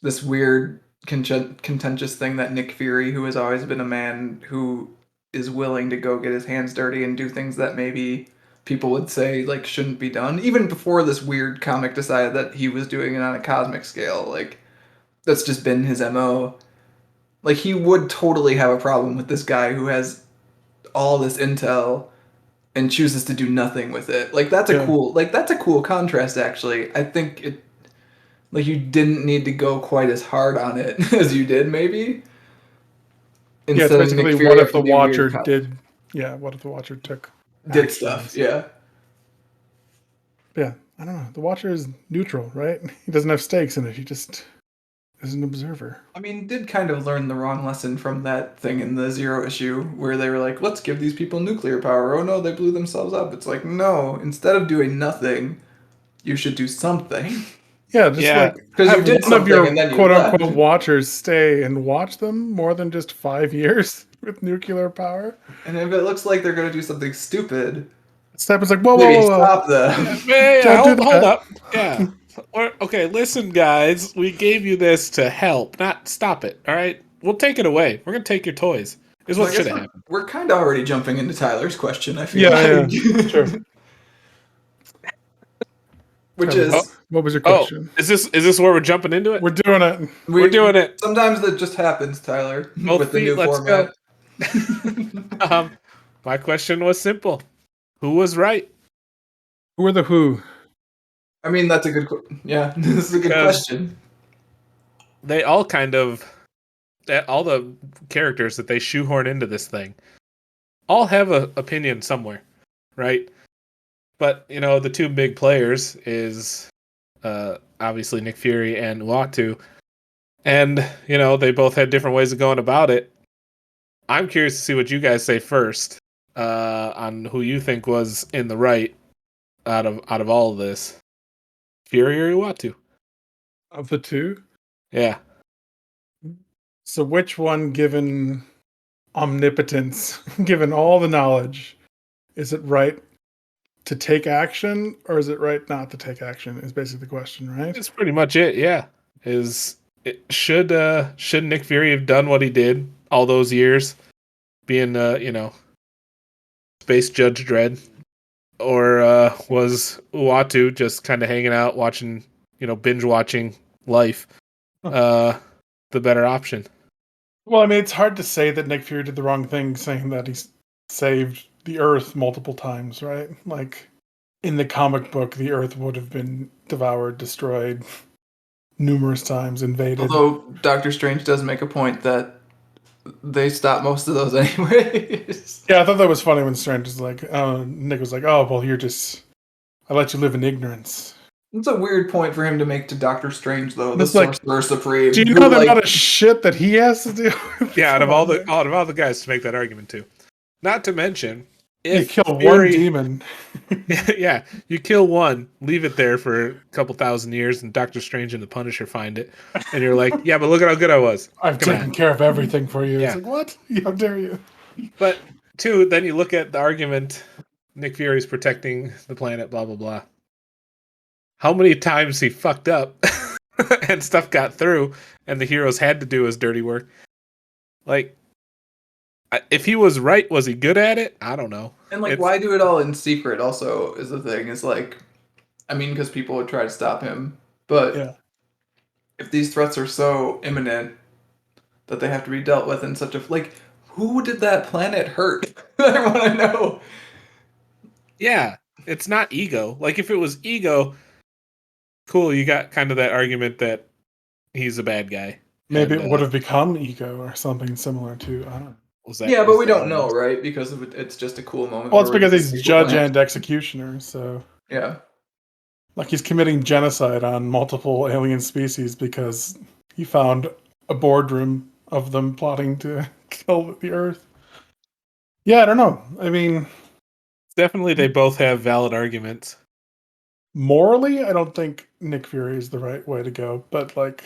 this weird contentious thing that Nick Fury, who has always been a man who is willing to go get his hands dirty and do things that maybe people would say like shouldn't be done, even before this weird comic decided that he was doing it on a cosmic scale. Like that's just been his MO. Like he would totally have a problem with this guy who has all this intel and chooses to do nothing with it. Like Yeah. that's a cool contrast actually. I think it like you didn't need to go quite as hard on it as you did maybe. Yeah, it's Instead of Nick basically what Fury if have the to be a Watcher weird cop. did. Yeah, what if the Watcher took Did stuff, actions? yeah. Yeah, I don't know. The Watcher is neutral, right? He doesn't have stakes in it. He just is an observer. I mean, did kind of learn the wrong lesson from that thing in the Zero issue where they were like, let's give these people nuclear power. Oh no, they blew themselves up. It's like, no, instead of doing nothing, you should do something. Yeah, just Yeah, like Because you have did one of something and your then you quote left. unquote watchers stay and watch them more than just 5 years with nuclear power. And if it looks like they're going to do something stupid, Step is like, whoa, whoa, maybe whoa, whoa. stop them. yeah, Don't do hold that. up. Yeah. Okay, listen, guys. We gave you this to help, not stop it. All right, we'll take it away. We're gonna take your toys. Is So what I should guess have we're, happened. we're kind of already jumping into Tyler's question, I feel Yeah, yeah. Sure. like. Which Tyler, Oh, is, what was your oh, question? is this where we're jumping into it? We're doing it. We're doing it. sometimes that just happens, Tyler, Both with the feet. new Let's go. format. My question was simple. Who was right? Who are the who? I mean, that's a yeah, this is a good Because question. they all kind of, all the characters that they shoehorn into this thing, all have a opinion somewhere, right? But the two big players is obviously Nick Fury and Uatu, and they both had different ways of going about it. I'm curious to see what you guys say first on who you think was in the right out of all of this, Fury or Uatu. Of the two? Yeah, So which one, given omnipotence, given all the knowledge, is it right to take action or is it right not to take action? Is basically the question, right? that's pretty much it. Yeah, should Nick Fury have done what he did all those years, being Space Judge Dredd, or was Uatu just kind of hanging out, watching, binge watching life, the better option? Well, I mean, it's hard to say that Nick Fury did the wrong thing saying that he's saved the Earth multiple times, right? Like, in the comic book, the Earth would have been devoured, destroyed numerous times, invaded. Although Doctor Strange does make a point that they stop most of those anyways. Yeah, I thought that was funny when Strange was like, Nick was like, oh, well, I let you live in ignorance. It's a weird point for him to make to Doctor Strange, though, the It's like, Sorcerer Supreme. do you who, know the like, amount of shit that he has to do? Yeah, out Come of all on, the man. out of all the guys to make that argument too. Not to mention, You if kill one Fury, demon. yeah, you kill one, leave it there for a couple thousand years, and Doctor Strange and the Punisher find it, and you're like, yeah, but look at how good I was. I've Come taken on. care of everything for you. Yeah. It's like, what? How dare you? But two, then you look at the argument, Nick Fury's protecting the planet, blah blah blah. How many times he fucked up and stuff got through, and the heroes had to do his dirty work. Like, if he was right, was he good at it? I don't know. and like, It's why do it all in secret? Also, is the thing is like, I mean, because people would try to stop him, but Yeah. if these threats are so imminent that they have to be dealt with in such a like, who did that planet hurt? I want to know. Yeah, it's not Ego. Like if it was Ego, cool, you got kind of that argument that he's a bad guy. Maybe And it would have become Ego or something similar to. I don't know. Yeah, but we that don't what it know, was? right? Because it's just a cool moment. Well, it's where we because get to he's see what judge went. and executioner, so Yeah. like he's committing genocide on multiple alien species because he found a boardroom of them plotting to kill the Earth. Yeah, I don't know. I mean, Definitely, they both have valid arguments. morally, I don't think Nick Fury is the right way to go, but like,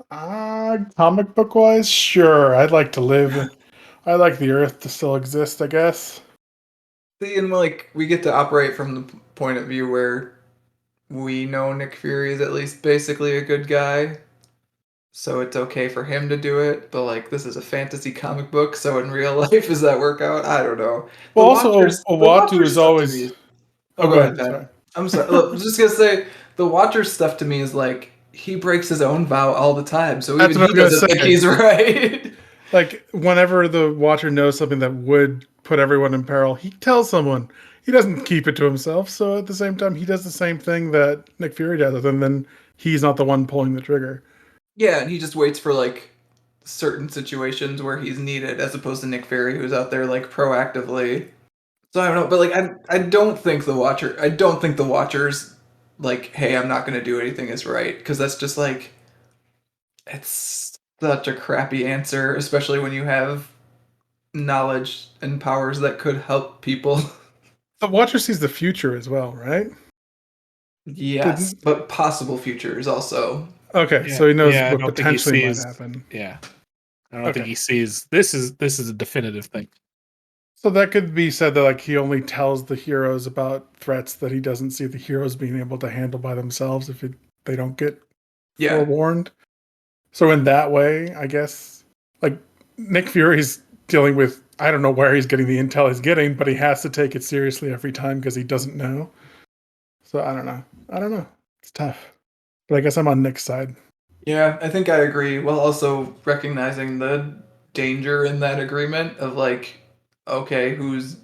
comic book wise, sure, I'd like to live. I'd like the Earth to still exist, I guess. See, and like we get to operate from the point of view where we know Nick Fury is at least basically a good guy, so it's okay for him to do it. But like this is a fantasy comic book, so in real life, does that work out? I don't know. Well, also, The Owatu Watchers is stuff to me. always. Oh, Oh, go go ahead, ahead. Pat. Sorry. I'm sorry. Look, I'm just gonna say the Watchers stuff to me is like he breaks his own vow all the time, so That's even what he I was doesn't gonna think say. he's right. Like, whenever the Watcher knows something that would put everyone in peril, he tells someone. He doesn't keep it to himself. So at the same time, he does the same thing that Nick Fury does, and then he's not the one pulling the trigger. Yeah, and he just waits for like certain situations where he's needed, as opposed to Nick Fury, who's out there like proactively. So I don't know, but like I don't think the Watchers like, hey, I'm not gonna do anything is right, because that's just like it's such a crappy answer, especially when you have knowledge and powers that could help people. The Watcher sees the future as well, right? Yes, Didn't but possible futures also. Okay, Yeah, so he knows yeah. I what don't think he potentially might sees. happen. Yeah, I don't think Okay, he sees. This is a definitive thing. so that could be said that like he only tells the heroes about threats that he doesn't see the heroes being able to handle by themselves if they don't get Yeah. forewarned. So in that way, I guess like Nick Fury's dealing with I don't know where he's getting the intel he's getting, but he has to take it seriously every time because he doesn't know. So I don't know. I don't know. It's tough. But I guess I'm on Nick's side. Yeah, I think I agree, while also recognizing the danger in that agreement of like, okay, who's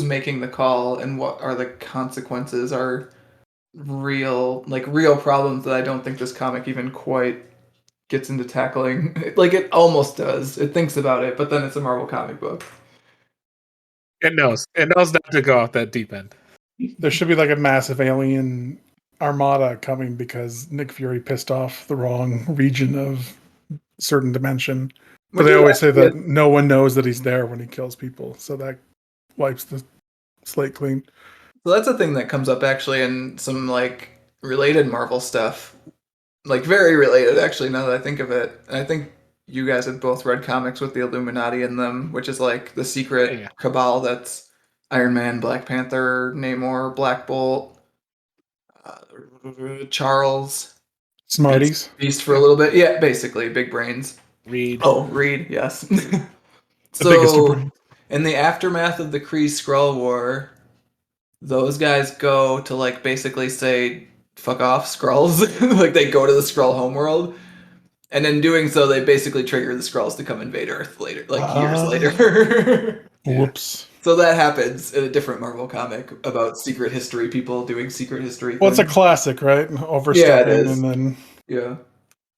making the call and what are the consequences are real problems that I don't think this comic even quite gets into tackling. Like it almost does. It thinks about it, but then it's a Marvel comic book. It knows not to go off that deep end. There should be like a massive alien armada coming because Nick Fury pissed off the wrong region of certain dimension. But Which they is always say actually that no one knows that he's there when he kills people, so that wipes the slate clean. so that's a thing that comes up actually in some like related Marvel stuff. Like very related actually, now that I think of it. And I think you guys have both read comics with the Illuminati in them, which is like the secret Yeah, cabal that's Iron Man, Black Panther, Namor, Black Bolt, Charles, and Smarties. Beast for a little bit. Yeah, basically, big brains. Reed. Oh, Reed, yes. The biggest of So, brains. in the aftermath of the Kree Skrull War, those guys go to like basically say, fuck off, Skrulls. Like they go to the Skrull homeworld. And in doing so, they basically trigger the Skrulls to come invade Earth later, like years later. Yeah. Whoops. So that happens in a different Marvel comic about secret history people doing secret history Well, it's a things. classic, right? Yeah, it Overstepping is. and then Yeah.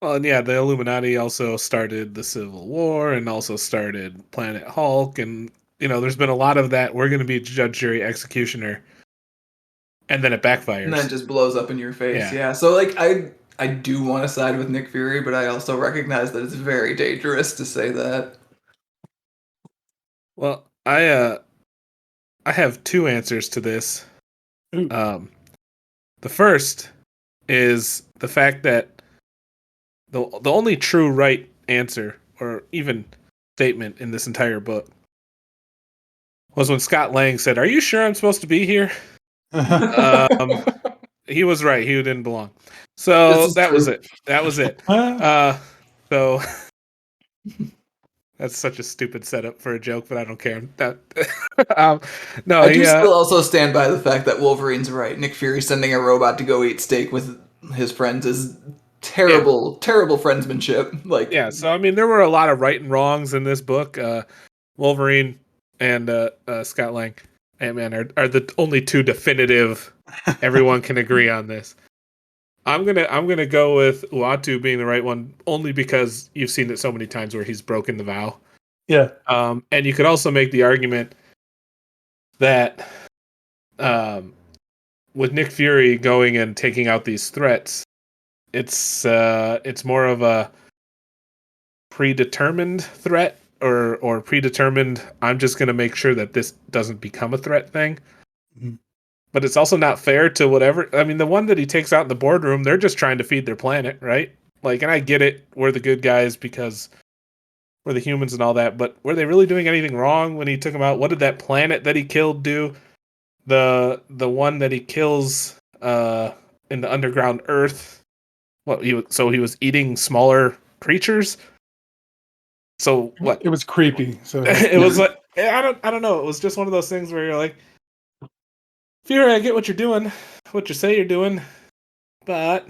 Well, and yeah, the Illuminati also started the Civil War and also started Planet Hulk, and there's been a lot of that. We're going to be judge, jury, executioner, and then it And then it backfires. just blows up in your face. Yeah. Yeah. So like I do want to side with Nick Fury, but I also recognize that it's very dangerous to say that. Well, I have two answers to this. ooh, The first is the fact that the only true right answer or even statement in this entire book was when Scott Lang said, "Are you sure I'm supposed to be here?" He was right. He didn't belong. This So is that was true. it. That was it. So that's such a stupid setup for a joke, but I don't care. Um, no, I do still also stand by the fact that Wolverine's right. Nick Fury sending a robot to go eat steak with his friends is terrible friendsmanship. Like, Yeah, so I mean, there were a lot of right and wrongs in this book. Wolverine and Scott Lang, Ant-Man are the only two definitive. Everyone can agree on this. I'm gonna go with Uatu being the right one only because you've seen it so many times where he's broken the vow. Yeah. And you could also make the argument that with Nick Fury going and taking out these threats, it's more of a predetermined threat or predetermined. I'm just going to make sure that this doesn't become a threat thing. Mhm. But it's also not fair to whatever. I mean, the one that he takes out in the boardroom, they're just trying to feed their planet, right? Like, and I get it. We're the good guys because we're the humans and all that. But were they really doing anything wrong when he took them out? What did that planet that he killed do? The one that he kills in the underground Earth. What he was eating smaller creatures. So what? It was creepy. So It was like I don't know. It was just one of those things where you're like, Fury, I get what you're doing, what you say you're doing, but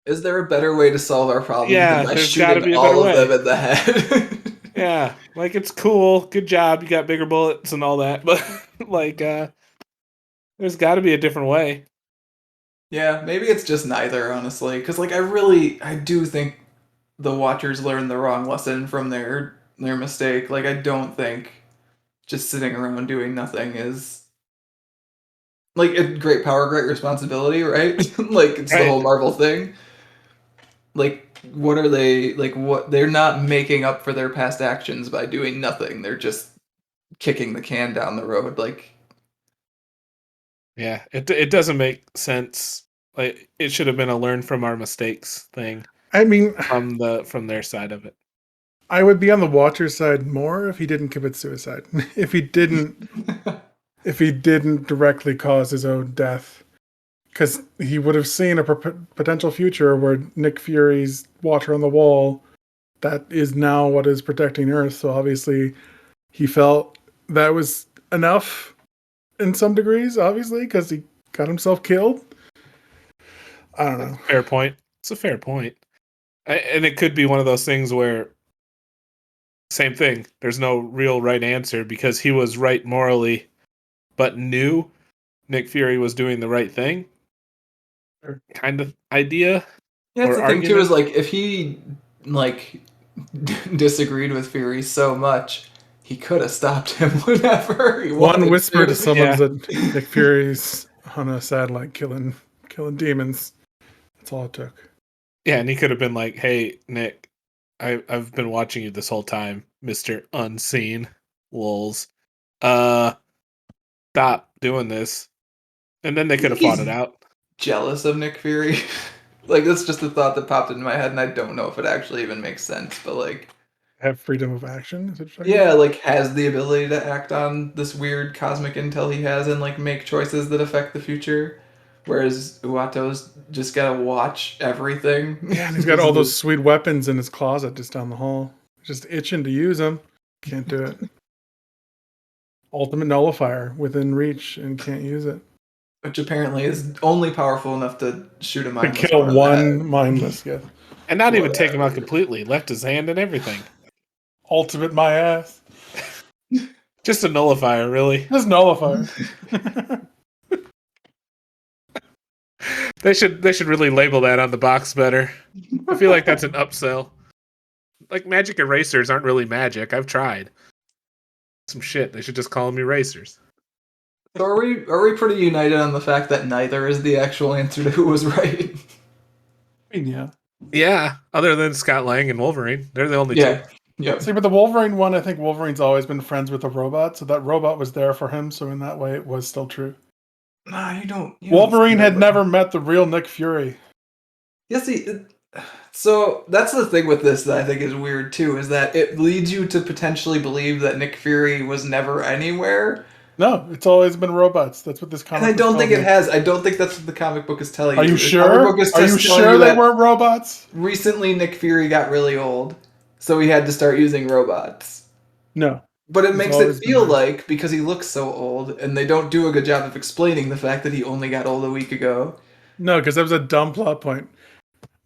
is there a better way to solve our problem yeah, than by there's got to shooting be a better all of way. them in the head? Yeah, like it's cool, good job, you got bigger bullets and all that, but like, there's got to be a different way. Yeah, maybe it's just neither, honestly. Because like I do think the Watchers learned the wrong lesson from their mistake. Like I don't think just sitting around doing nothing is like a great power, great responsibility, right? Like it's the Right. whole Marvel thing. Like what are they like? What they're not making up for their past actions by doing nothing. They're just kicking the can down the road. Like Yeah, it doesn't make sense. Like it should have been a learn from our mistakes thing I mean, from their side of it. I would be on the Watcher's side more if he didn't commit suicide. If he didn't directly cause his own death, because he would have seen a potential future where Nick Fury's Watcher on the Wall, that is now what is protecting Earth. So obviously, he felt that was enough in some degrees. Obviously, because he got himself killed. I don't know. Fair point. It's a fair point. And it could be one of those things where same thing. There's no real right answer because he was right morally, but knew Nick Fury was doing the right thing. Kind of idea yeah, that's or the thing too. argument. Is like if he like disagreed with Fury so much, he could have stopped him whenever he wanted One whisper to someone Yeah. that Nick Fury's on a satellite killing demons. That's all it took. Yeah, and he could have been like, "Hey, Nick, I've been watching you this whole time, Mister Unseen. Lulz. Stop doing this." And then they could have fought it out. Jealous of Nick Fury. Like that's just a thought that popped into my head, and I don't know if it actually even makes sense. But like, Have freedom of action. Is what you're talking yeah, about? like has the ability to act on this weird cosmic intel he has and like make choices that affect the future. Whereas Uato's just gotta watch everything. Yeah, and he's got all those sweet weapons in his closet just down the hall. Just itching to use them. Can't do it. Ultimate nullifier within reach and can't use it. Which apparently is only powerful enough to shoot a To mindless kill in the head. one mindless, yeah. And not even take him out Whatever. completely. Left his hand and everything. Ultimate my ass. Just a nullifier, really. Just nullifier. They should really label that on the box better. I feel like that's an upsell. Like magic erasers aren't really magic. I've tried. Some shit. They should just call them erasers. So are we pretty united on the fact that neither is the actual answer to who was right? I mean, yeah. Yeah, other than Scott Lang and Wolverine. They're the only Yeah. two. Yep. See, but the Wolverine one, I think Wolverine's always been friends with a robot, so that robot was there for him, so in that way it was still true. Nah, you don't. Wolverine had but- never met the real Nick Fury. Yeah, see, so that's the thing with this that I think is weird too, is that it leads you to potentially believe that Nick Fury was never anywhere. No, it's always been robots. That's what this comic And I don't think tells it me. has. I don't think that's what the comic book is telling Are you. you The sure? comic book is Are you just telling sure they that weren't robots? recently Nick Fury got really old, so he had to start using robots. No. But it He's makes it always been feel there. like, because he looks so old, and they don't do a good job of explaining the fact that he only got old a week ago. No, because that was a dumb plot point.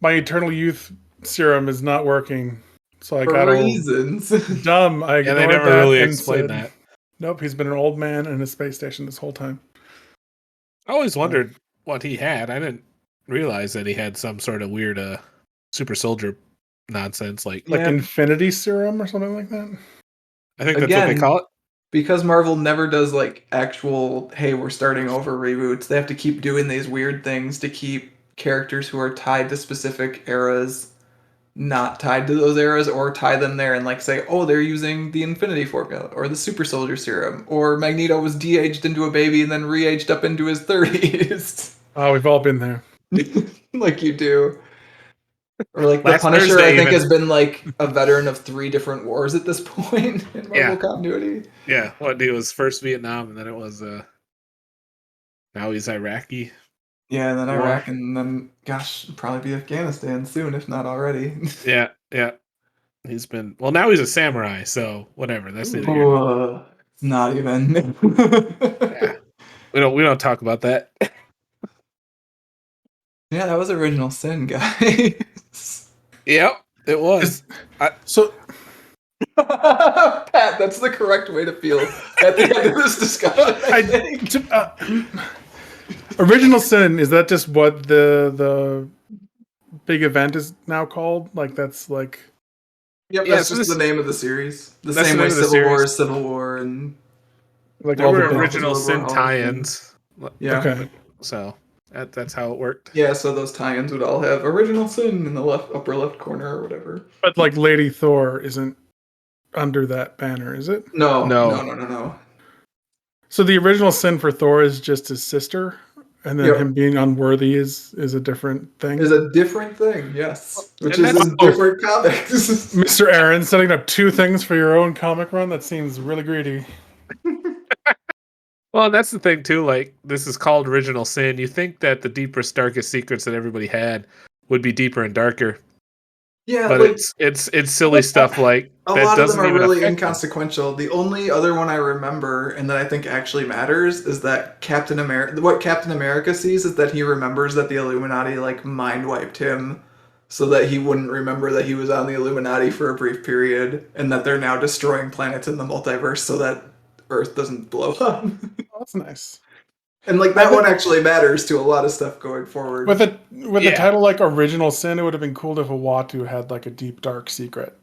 my eternal youth serum is not working. So I For got all reasons. dumb. I Yeah, they ignored never that really and explained said, that. nope, he's been an old man in a space station this whole time. I always wondered what he had. I didn't realize that he had some sort of weird super soldier nonsense. Like Like Yeah. infinity serum or something like that. I think that's what they Again, call it. because Marvel never does like actual, hey, we're starting over reboots. They have to keep doing these weird things to keep characters who are tied to specific eras not tied to those eras, or tie them there and like say, oh, they're using the Infinity Formula or the Super Soldier Serum, or Magneto was de-aged into a baby and then re-aged up into his 30s. Oh, we've all been there. Like you do. Or like the Last Punisher, I Thursday, think, even. has been like a veteran of 3 different wars at this point in Marvel Yeah. continuity. Yeah, what he was first Vietnam, and then it was now he's Iraqi. Yeah, and then War. Iraq, and then gosh, probably be Afghanistan soon, if not already. Yeah, yeah. He's been now he's a samurai, so whatever. That's neither here. It's not even. Yeah, we don't talk about that. Yeah, that was Original Sin, guys. Yep, it was. So Pat, that's the correct way to feel at the end of this discussion, I think. Original Sin, is that just what the big event is now called? Like that's like Yep, Yeah, that's so just this- the name of the series. The that's same the way name of the Civil War series. is Civil War, and like There all the were big original World War Sin Hall of tie-ins. yeah. Okay. So that's how it worked. Yeah, so those tie-ins would all have Original Sin in the upper left corner or whatever. But like Lady Thor isn't under that banner, is it? No. So the original sin for Thor is just his sister, and then Yep. him being unworthy is a different thing. Is a different thing, yes. Which And is that's- in different comics. Mr. Aaron setting up 2 things for your own comic run? That seems really greedy. Well, that's the thing too. Like this is called Original Sin. You think that the deepest, darkest secrets that everybody had would be deeper and darker, Yeah, but like it's silly stuff like a that lot of them doesn't are even really affect them. inconsequential. The only other one I remember and that I think actually matters is that Captain America. What Captain America sees is that he remembers that the Illuminati like mind wiped him, so that he wouldn't remember that he was on the Illuminati for a brief period, and that they're now destroying planets in the multiverse so that Earth doesn't blow up. Oh, that's nice. And like that one actually matters to a lot of stuff going forward. With a the Yeah. title like Original Sin, it would have been cool if a Watu had like a deep dark secret.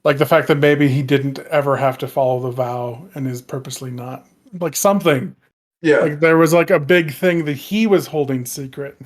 Like the fact that maybe he didn't ever have to follow the vow and is purposely not. Like something. Yeah. Like there was like a big thing that he was holding secret.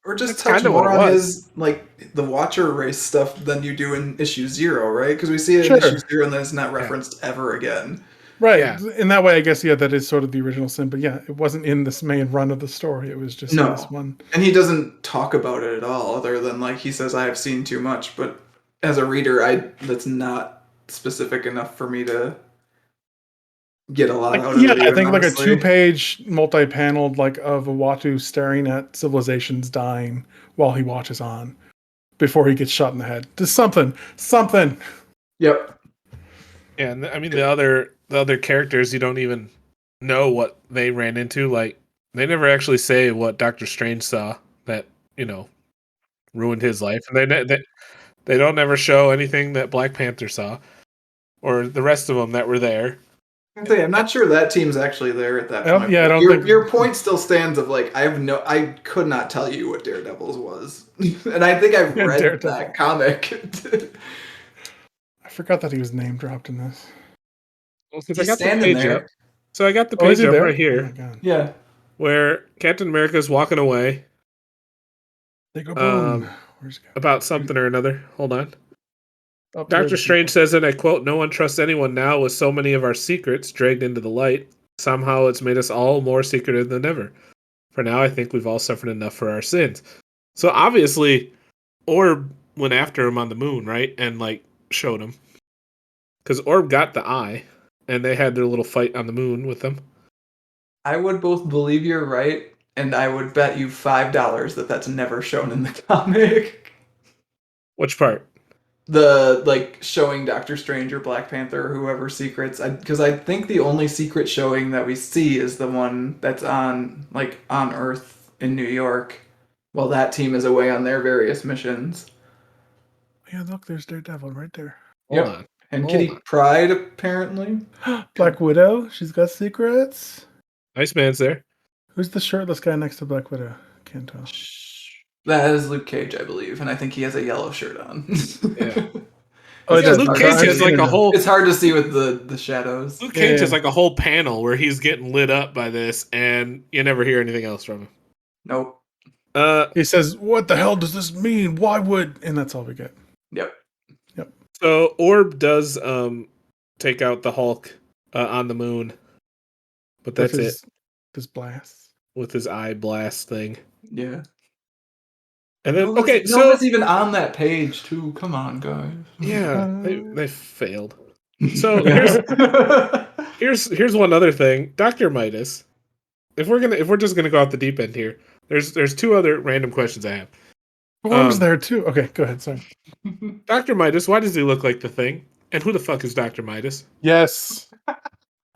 Or just That's touch kinda what more it on was. his like the Watcher race stuff than you do in issue 0, right? Because we see it Sure. in issue 0 and then it's not referenced ever again. Right. Yeah. In that way, I guess, yeah, that is sort of the original sin. But yeah, it wasn't in this main run of the story. It was just in No. this one. And he doesn't talk about it at all, other than like he says, "I have seen too much." But as a reader, that's not specific enough for me to get a lot out of Yeah, it. I even, think like a honestly. 2-page multi-paneled like of a Watu staring at civilizations dying while he watches on before he gets shot in the head. Just something. Yep. Yeah, and I mean the other characters you don't even know what they ran into. Like they never actually say what Doctor Strange saw that ruined his life, and they don't ever show anything that Black Panther saw or the rest of them that were there. I'm not sure that team's actually there at that point. Yeah, I don't think your point still stands of like I could not tell you what Daredevil's was, and I think I've read Daredevil. that comic. I forgot that he was name dropped in this. Well, 'cause I He's got the standing page there. up. So I got the Oh, is page he up there? right Oh here my god. Yeah. where Captain America's walking away They go boom. Where's he go? about something or another. Hold on. Up Doctor towards Strange people. says, and I quote, "No one trusts anyone now with so many of our secrets dragged into the light. Somehow it's made us all more secretive than ever. For now, I think we've all suffered enough for our sins." So obviously, Orb went after him on the moon, right? And like showed him. Because Orb got the eye, and they had their little fight on the moon with them. I would both believe you're right, and I would bet you $5 that that's never shown in the comic. Which part? The like showing Doctor Strange or Black Panther or whoever secrets, because I think the only secret showing that we see is the one that's on Earth in New York while that team is away on their various missions. Yeah, look, there's Daredevil right there. Hold Yep. on. And Hold Kitty on. Pryde, apparently. Black Widow, she's got secrets. Iceman's there. Who's the shirtless guy next to Black Widow? Can't tell. That is Luke Cage, I believe, and I think he has a yellow shirt on. Yeah. Oh, it Yeah, does. Luke hard Cage to has see. like a whole. It's hard to see with the shadows. Luke Cage has Yeah. like a whole panel where he's getting lit up by this, and you never hear anything else from him. Nope. He says, "What the hell does this mean? Why would?" And that's all we get. Yep. So Orb does take out the Hulk on the moon, but that's With it his, This blast. with his eye blast thing. Yeah. And then No so one's even on that page, too. Come on, guys. yeah, they failed. So here's one other thing, Dr. Midas. If we're just gonna go out the deep end here, there's two other random questions I have. Orm's there too. Okay, go ahead. Sorry. Dr. Midas, why does he look like the Thing? And who the fuck is Dr. Midas? Yes,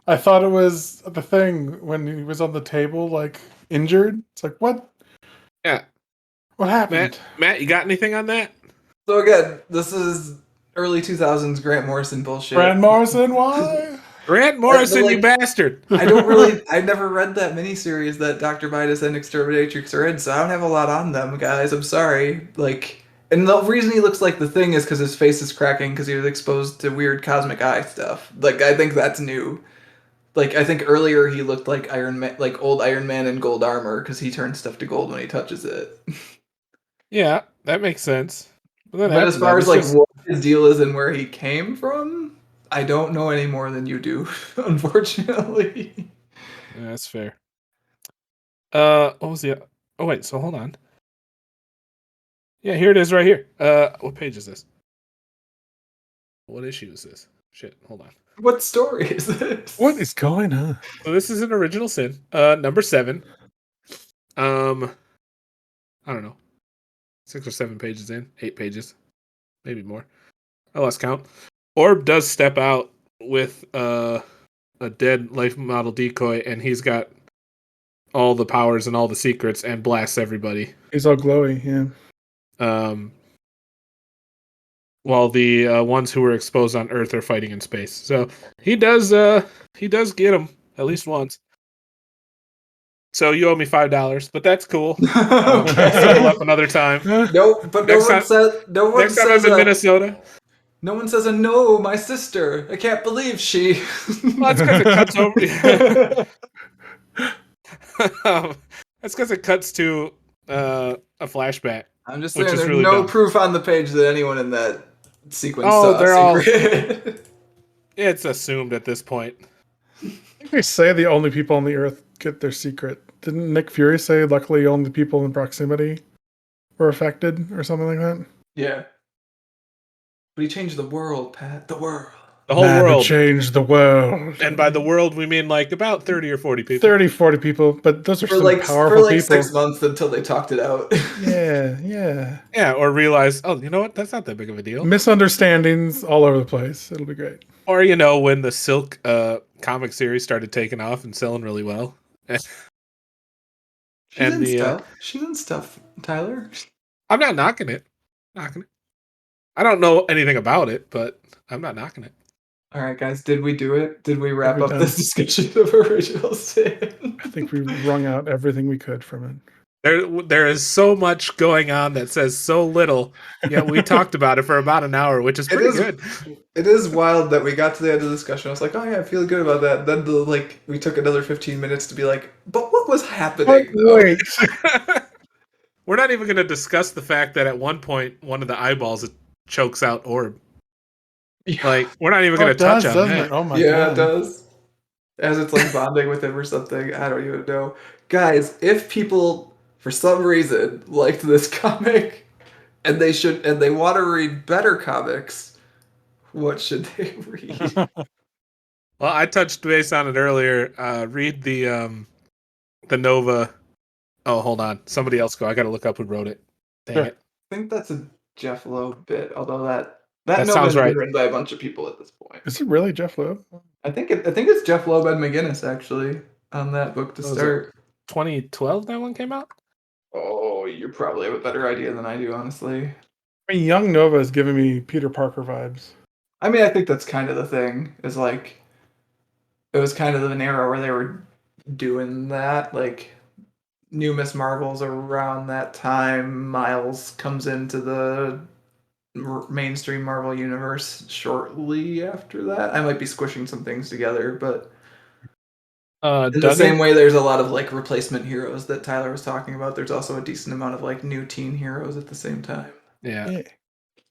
I thought it was the Thing when he was on the table, like injured. It's like what? Yeah, What happened? Matt, you got anything on that? So again, this is early 2000s Grant Morrison bullshit. Grant Morrison, why? Grant Morrison, you bastard! I never read that miniseries that Dr. Midas and Exterminatrix are in, so I don't have a lot on them, guys. I'm sorry. Like, and the reason he looks like the Thing is because his face is cracking because he was exposed to weird cosmic eye stuff. Like, I think that's new. Like, I think earlier he looked like Iron Man, like old Iron Man in gold armor because he turns stuff to gold when he touches it. Yeah, that makes sense. But as far as like what his deal is and where he came from, I don't know any more than you do, unfortunately. Yeah, that's fair. What was the? Oh wait, so hold on. Yeah, here it is, right here. What page is this? What issue is this? Shit, hold on. What story is this? What is going on? So this is an original sin. Number 7. I don't know. 6 or 7 pages in, 8 pages, maybe more. I lost count. Orb does step out with a dead life model decoy, and he's got all the powers and all the secrets, and blasts everybody. He's all glowy. Yeah. While the ones who were exposed on Earth are fighting in space. So he does get them at least once. So you owe me $5, but that's cool. We'll settle up another time. Nope, but Next next time I'm in Minnesota. No one says a no, my sister. I can't believe she. Well, that's because it cuts over. That's because it cuts to a flashback. I'm just Which saying, is there's really no dumb. proof on the page that anyone in that sequence Oh, saw they're a all- secret. It's assumed at this point. I think they say the only people on the Earth get their secret. Didn't Nick Fury say luckily only people in proximity were affected or something like that? Yeah. But he changed the world, Pat. The world. The whole Man who world. changed the world. And by the world, we mean like about 30 or 40 people. 30, 40 people, but those are For some like powerful people. 6 months until they talked it out. Yeah. Yeah, or realize, oh, you know what? That's not that big of a deal. Misunderstandings all over the place. It'll be great. Or, when the Silk comic series started taking off and selling really well. She's in stuff, Tyler. I'm not knocking it. I don't know anything about it, but I'm not knocking it. All right, guys, did we do it? Did we wrap we up done? this discussion of Original Sin? I think we wrung out everything we could from it. There is so much going on that says so little, yet we talked about it for about an hour, which is pretty good. It is wild that we got to the end of the discussion. I was like, oh yeah, I feel good about that. Then we took another 15 minutes to be like, but what was happening? Wait. We're not even going to discuss the fact that at one point, one of the eyeballs chokes out Orb. Like, we're not even going to touch on that. Oh my Yeah, god. it does. As it's like bonding with him or something. I don't even know. Guys, if people, for some reason, liked this comic, and they want to read better comics, what should they read? Well, I touched base on it earlier. Read the Nova. Oh, hold on. Somebody else go. I got to look up who wrote it. Dang Sure. it. I think that's a Jeff Loeb bit, although that That Nova's sounds right. been written by a bunch of people at this point. Is it really Jeff Loeb? I think it's Jeff Loeb and McGinnis actually on that book to What was start. 2012 that one came out? Oh, you probably have a better idea than I do, honestly. I mean, Young Nova is giving me Peter Parker vibes. I mean, I think that's kind of the thing. Is like it was kind of an era where they were doing that. Like new Miss Marvel's around that time. Miles comes into the mainstream Marvel universe shortly after that. I might be squishing some things together, but in the Duggan? same way, there's a lot of like replacement heroes that Tyler was talking about. There's also a decent amount of like new teen heroes at the same time. Yeah.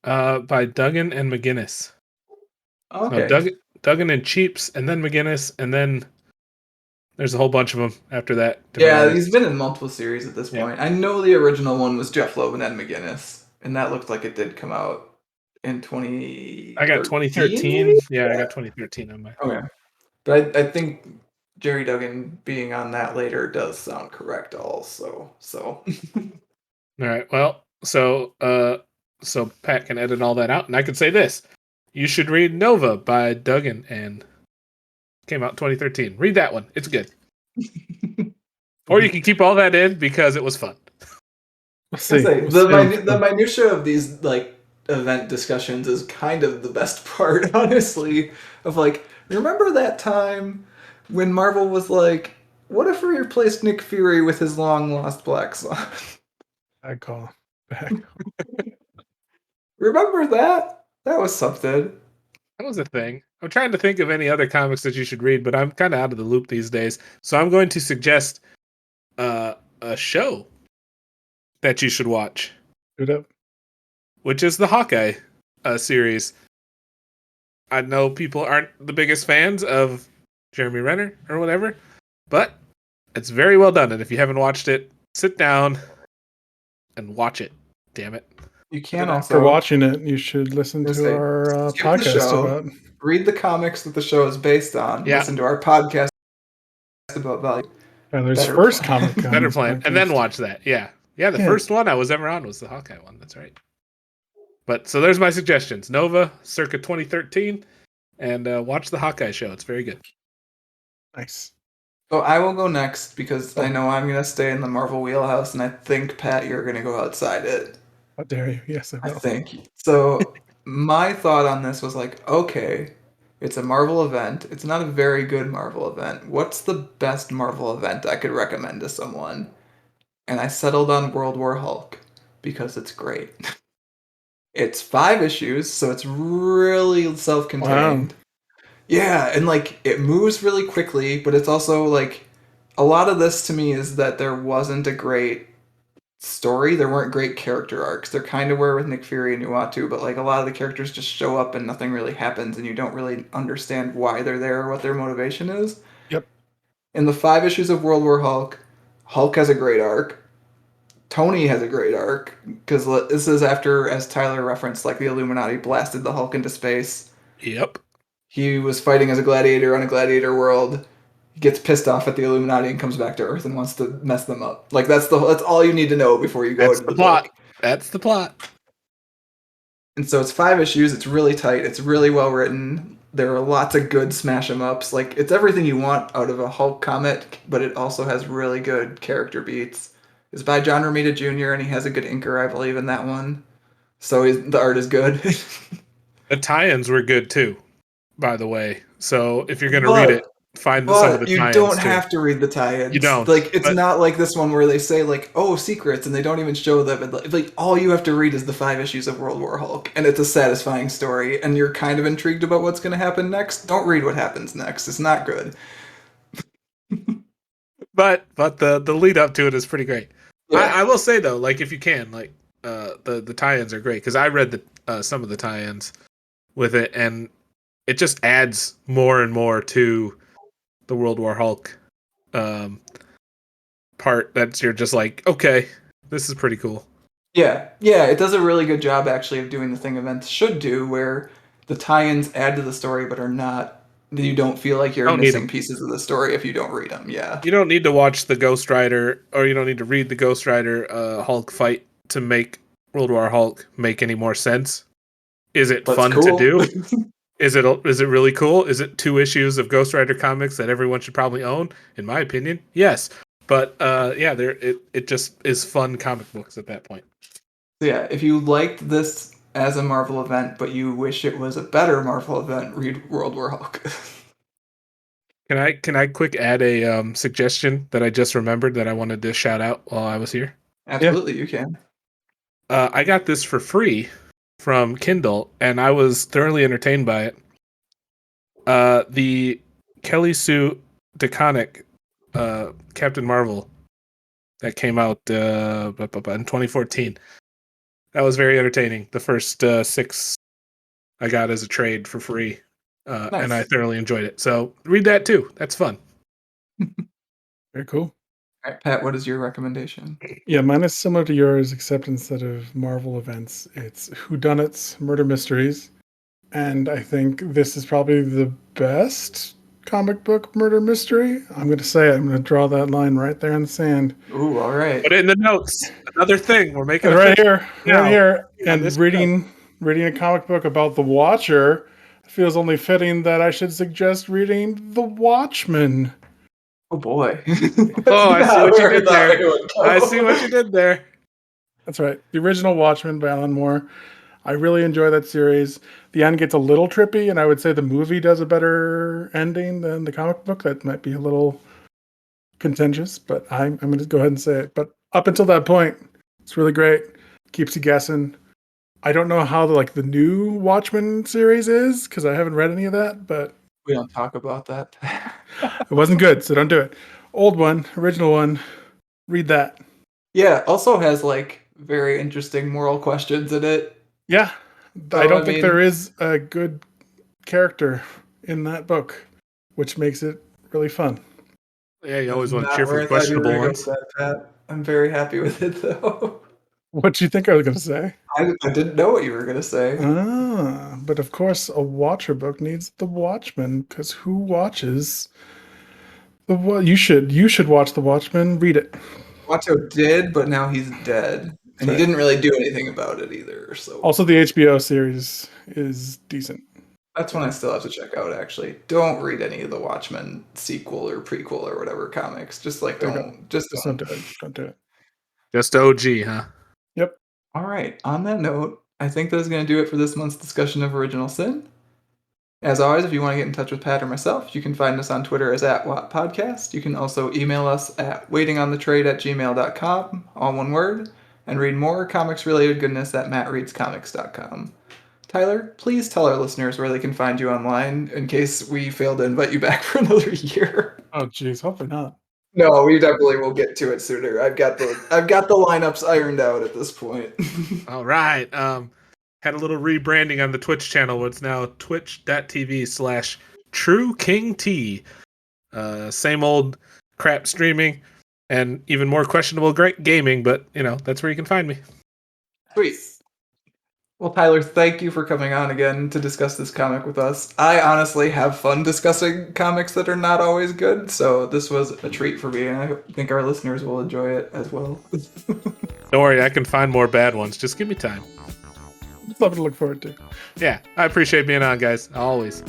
Yeah. By Duggan and McGinnis. No, Okay. Duggan and Cheaps, and then McGinnis, and then there's a whole bunch of them after that. Different Yeah, he's artists. been in multiple series at this Yeah. point. I know the original one was Jeff Loeb and Ed McGuinness, and that looked like it did come out in I got 2013, 2013. maybe? Yeah, I got 2013 on my. Okay. But I think Jerry Duggan being on that later does sound correct also. So All right. Well, so Pat can edit all that out, and I could say this: you should read Nova by Duggan, and came out 2013. Read that one; it's good. Or you can keep all that in because it was fun. We'll I see. say We'll see. the minutia of these like event discussions is kind of the best part, honestly. Of like, remember that time when Marvel was like, "What if we replaced Nick Fury with his long lost black son?" Bad call. Back. Remember that? That was something. That was a thing. I'm trying to think of any other comics that you should read, but I'm kind of out of the loop these days. So I'm going to suggest a show that you should watch, Shoot up. which is the Hawkeye series. I know people aren't the biggest fans of Jeremy Renner or whatever, but it's very well done. And if you haven't watched it, sit down and watch it. Damn it. You can After also watching it, you should listen Just to say, our skip the podcast show, about. read the comics that the show is based on, Yeah. listen to our podcast about value. Tyler's Better first plan. comic. Better plan. And then watch that. Yeah. Yeah, the first one I was ever on was the Hawkeye one. That's right. But so there's my suggestions. Nova, circa 2013, and watch the Hawkeye show. It's very good. Nice. So I will go next because I know I'm gonna stay in the Marvel wheelhouse, and I think Pat, you're gonna go outside it. How dare you? Yes, I I will. think so. My thought on this was like, okay, it's a Marvel event. It's not a very good Marvel event. What's the best Marvel event I could recommend to someone? And I settled on World War Hulk because it's great. It's 5 issues, so it's really self-contained. Wow. Yeah, and like it moves really quickly, but it's also like a lot of this to me is that there wasn't a great story. There weren't great character arcs. They're kind of where with Nick Fury and Uatu, but like a lot of the characters just show up and nothing really happens, and you don't really understand why they're there or what their motivation is. Yep. In the 5 issues of World War Hulk, Hulk has a great arc. Tony has a great arc because this is after, as Tyler referenced, like the Illuminati blasted the Hulk into space. Yep. He was fighting as a gladiator on a gladiator world. He gets pissed off at the Illuminati and comes back to Earth and wants to mess them up. Like that's all you need to know before you go That's into the the plot. book. That's the plot. And so it's 5 issues. It's really tight. It's really well written. There are lots of good smash 'em ups. Like it's everything you want out of a Hulk comic, but it also has really good character beats. It's by John Romita Jr. and he has a good inker, I believe, in that one. So the art is good. The tie-ins were good too, by the way. So if you're going to But- read it, find some of the But you tie-ins don't too. have to read the tie-ins. You don't, Like it's but- not like this one where they say like, "Oh, secrets," and they don't even show them. Like all you have to read is the 5 issues of World War Hulk, and it's a satisfying story, and you're kind of intrigued about what's going to happen next. Don't read what happens next. It's not good. But the lead up to it is pretty great. Yeah. I will say though, like if you can, like the tie-ins are great because I read the some of the tie-ins with it, and it just adds more and more to the World War Hulk part. That's you're just like, okay, this is pretty cool. Yeah, it does a really good job actually of doing the thing events should do, where the tie-ins add to the story but are not. You don't feel like you're Don't need missing 'em. pieces of the story if you don't read them. Yeah. You don't need to watch the Ghost Rider, or you don't need to read the Ghost Rider Hulk fight to make World War Hulk make any more sense. Is it But fun it's cool. to do? Is it really cool? Is it 2 issues of Ghost Rider comics that everyone should probably own? In my opinion, yes. But yeah, it just is fun comic books at that point. So yeah, if you liked this as a Marvel event, but you wish it was a better Marvel event, read World War Hulk. Can I quick add a suggestion that I just remembered that I wanted to shout out while I was here? Absolutely, you can. I got this for free from Kindle, and I was thoroughly entertained by it. The Kelly Sue DeConnick Captain Marvel that came out in 2014. That was very entertaining. The first 6 I got as a trade for free, and I thoroughly enjoyed it. So read that too. That's fun. Very cool. All right, Pat, what is your recommendation? Yeah, mine is similar to yours, except instead of Marvel events, it's whodunits, murder mysteries. And I think this is probably the best comic book murder mystery. I'm going to draw that line right there in the sand. Ooh, all right. Put it in the notes. Another thing we're making right here. Yeah, And reading a comic book about the Watcher feels only fitting that I should suggest reading The Watchmen. Oh boy. Oh, I see what you did there. I see what you did there. That's right. The original Watchmen by Alan Moore. I really enjoy that series. The end gets a little trippy, and I would say the movie does a better ending than the comic book. That might be a little contentious, but I'm going to go ahead and say it. But up until that point, it's really great. Keeps you guessing. I don't know how the new Watchmen series is because I haven't read any of that, but we don't talk about that. it wasn't good, so don't do it. Old one, original one, read that. Yeah, also has very interesting moral questions in it. Yeah, I don't think there is a good character in that book, which makes it really fun. Yeah, you always want to cheer for questionable ones. I'm very happy with it, though. What do you think I was going to say? I didn't know what you were going to say. But of course, a Watcher book needs the Watchmen, because who watches you should watch the Watchmen. Read it. Watcho did, but now he's dead. And he didn't really do anything about it either. So also, the HBO series is decent. That's one I still have to check out, actually. Don't read any of the Watchmen sequel or prequel or whatever comics. Just don't do it. Don't do it. Just OG, huh? Yep. All right. On that note, I think that's going to do it for this month's discussion of Original Sin. As always, if you want to get in touch with Pat or myself, you can find us on Twitter as @WattPodcast. You can also email us at waitingonthetrade@gmail.com, all one word, and read more comics-related goodness at mattreadscomics.com. Tyler, please tell our listeners where they can find you online in case we fail to invite you back for another year. Oh, geez, hopefully not. No, we definitely will get to it sooner. I've got the lineups ironed out at this point. All right. Had a little rebranding on the Twitch channel. Where it's now twitch.tv/TrueKingT. Same old crap streaming and even more questionable great gaming, but that's where you can find me. Sweet. Well, Tyler, thank you for coming on again to discuss this comic with us. I honestly have fun discussing comics that are not always good, so this was a treat for me, and I think our listeners will enjoy it as well. Don't worry, I can find more bad ones. Just give me time. Something to look forward to. Yeah, I appreciate being on, guys. Always.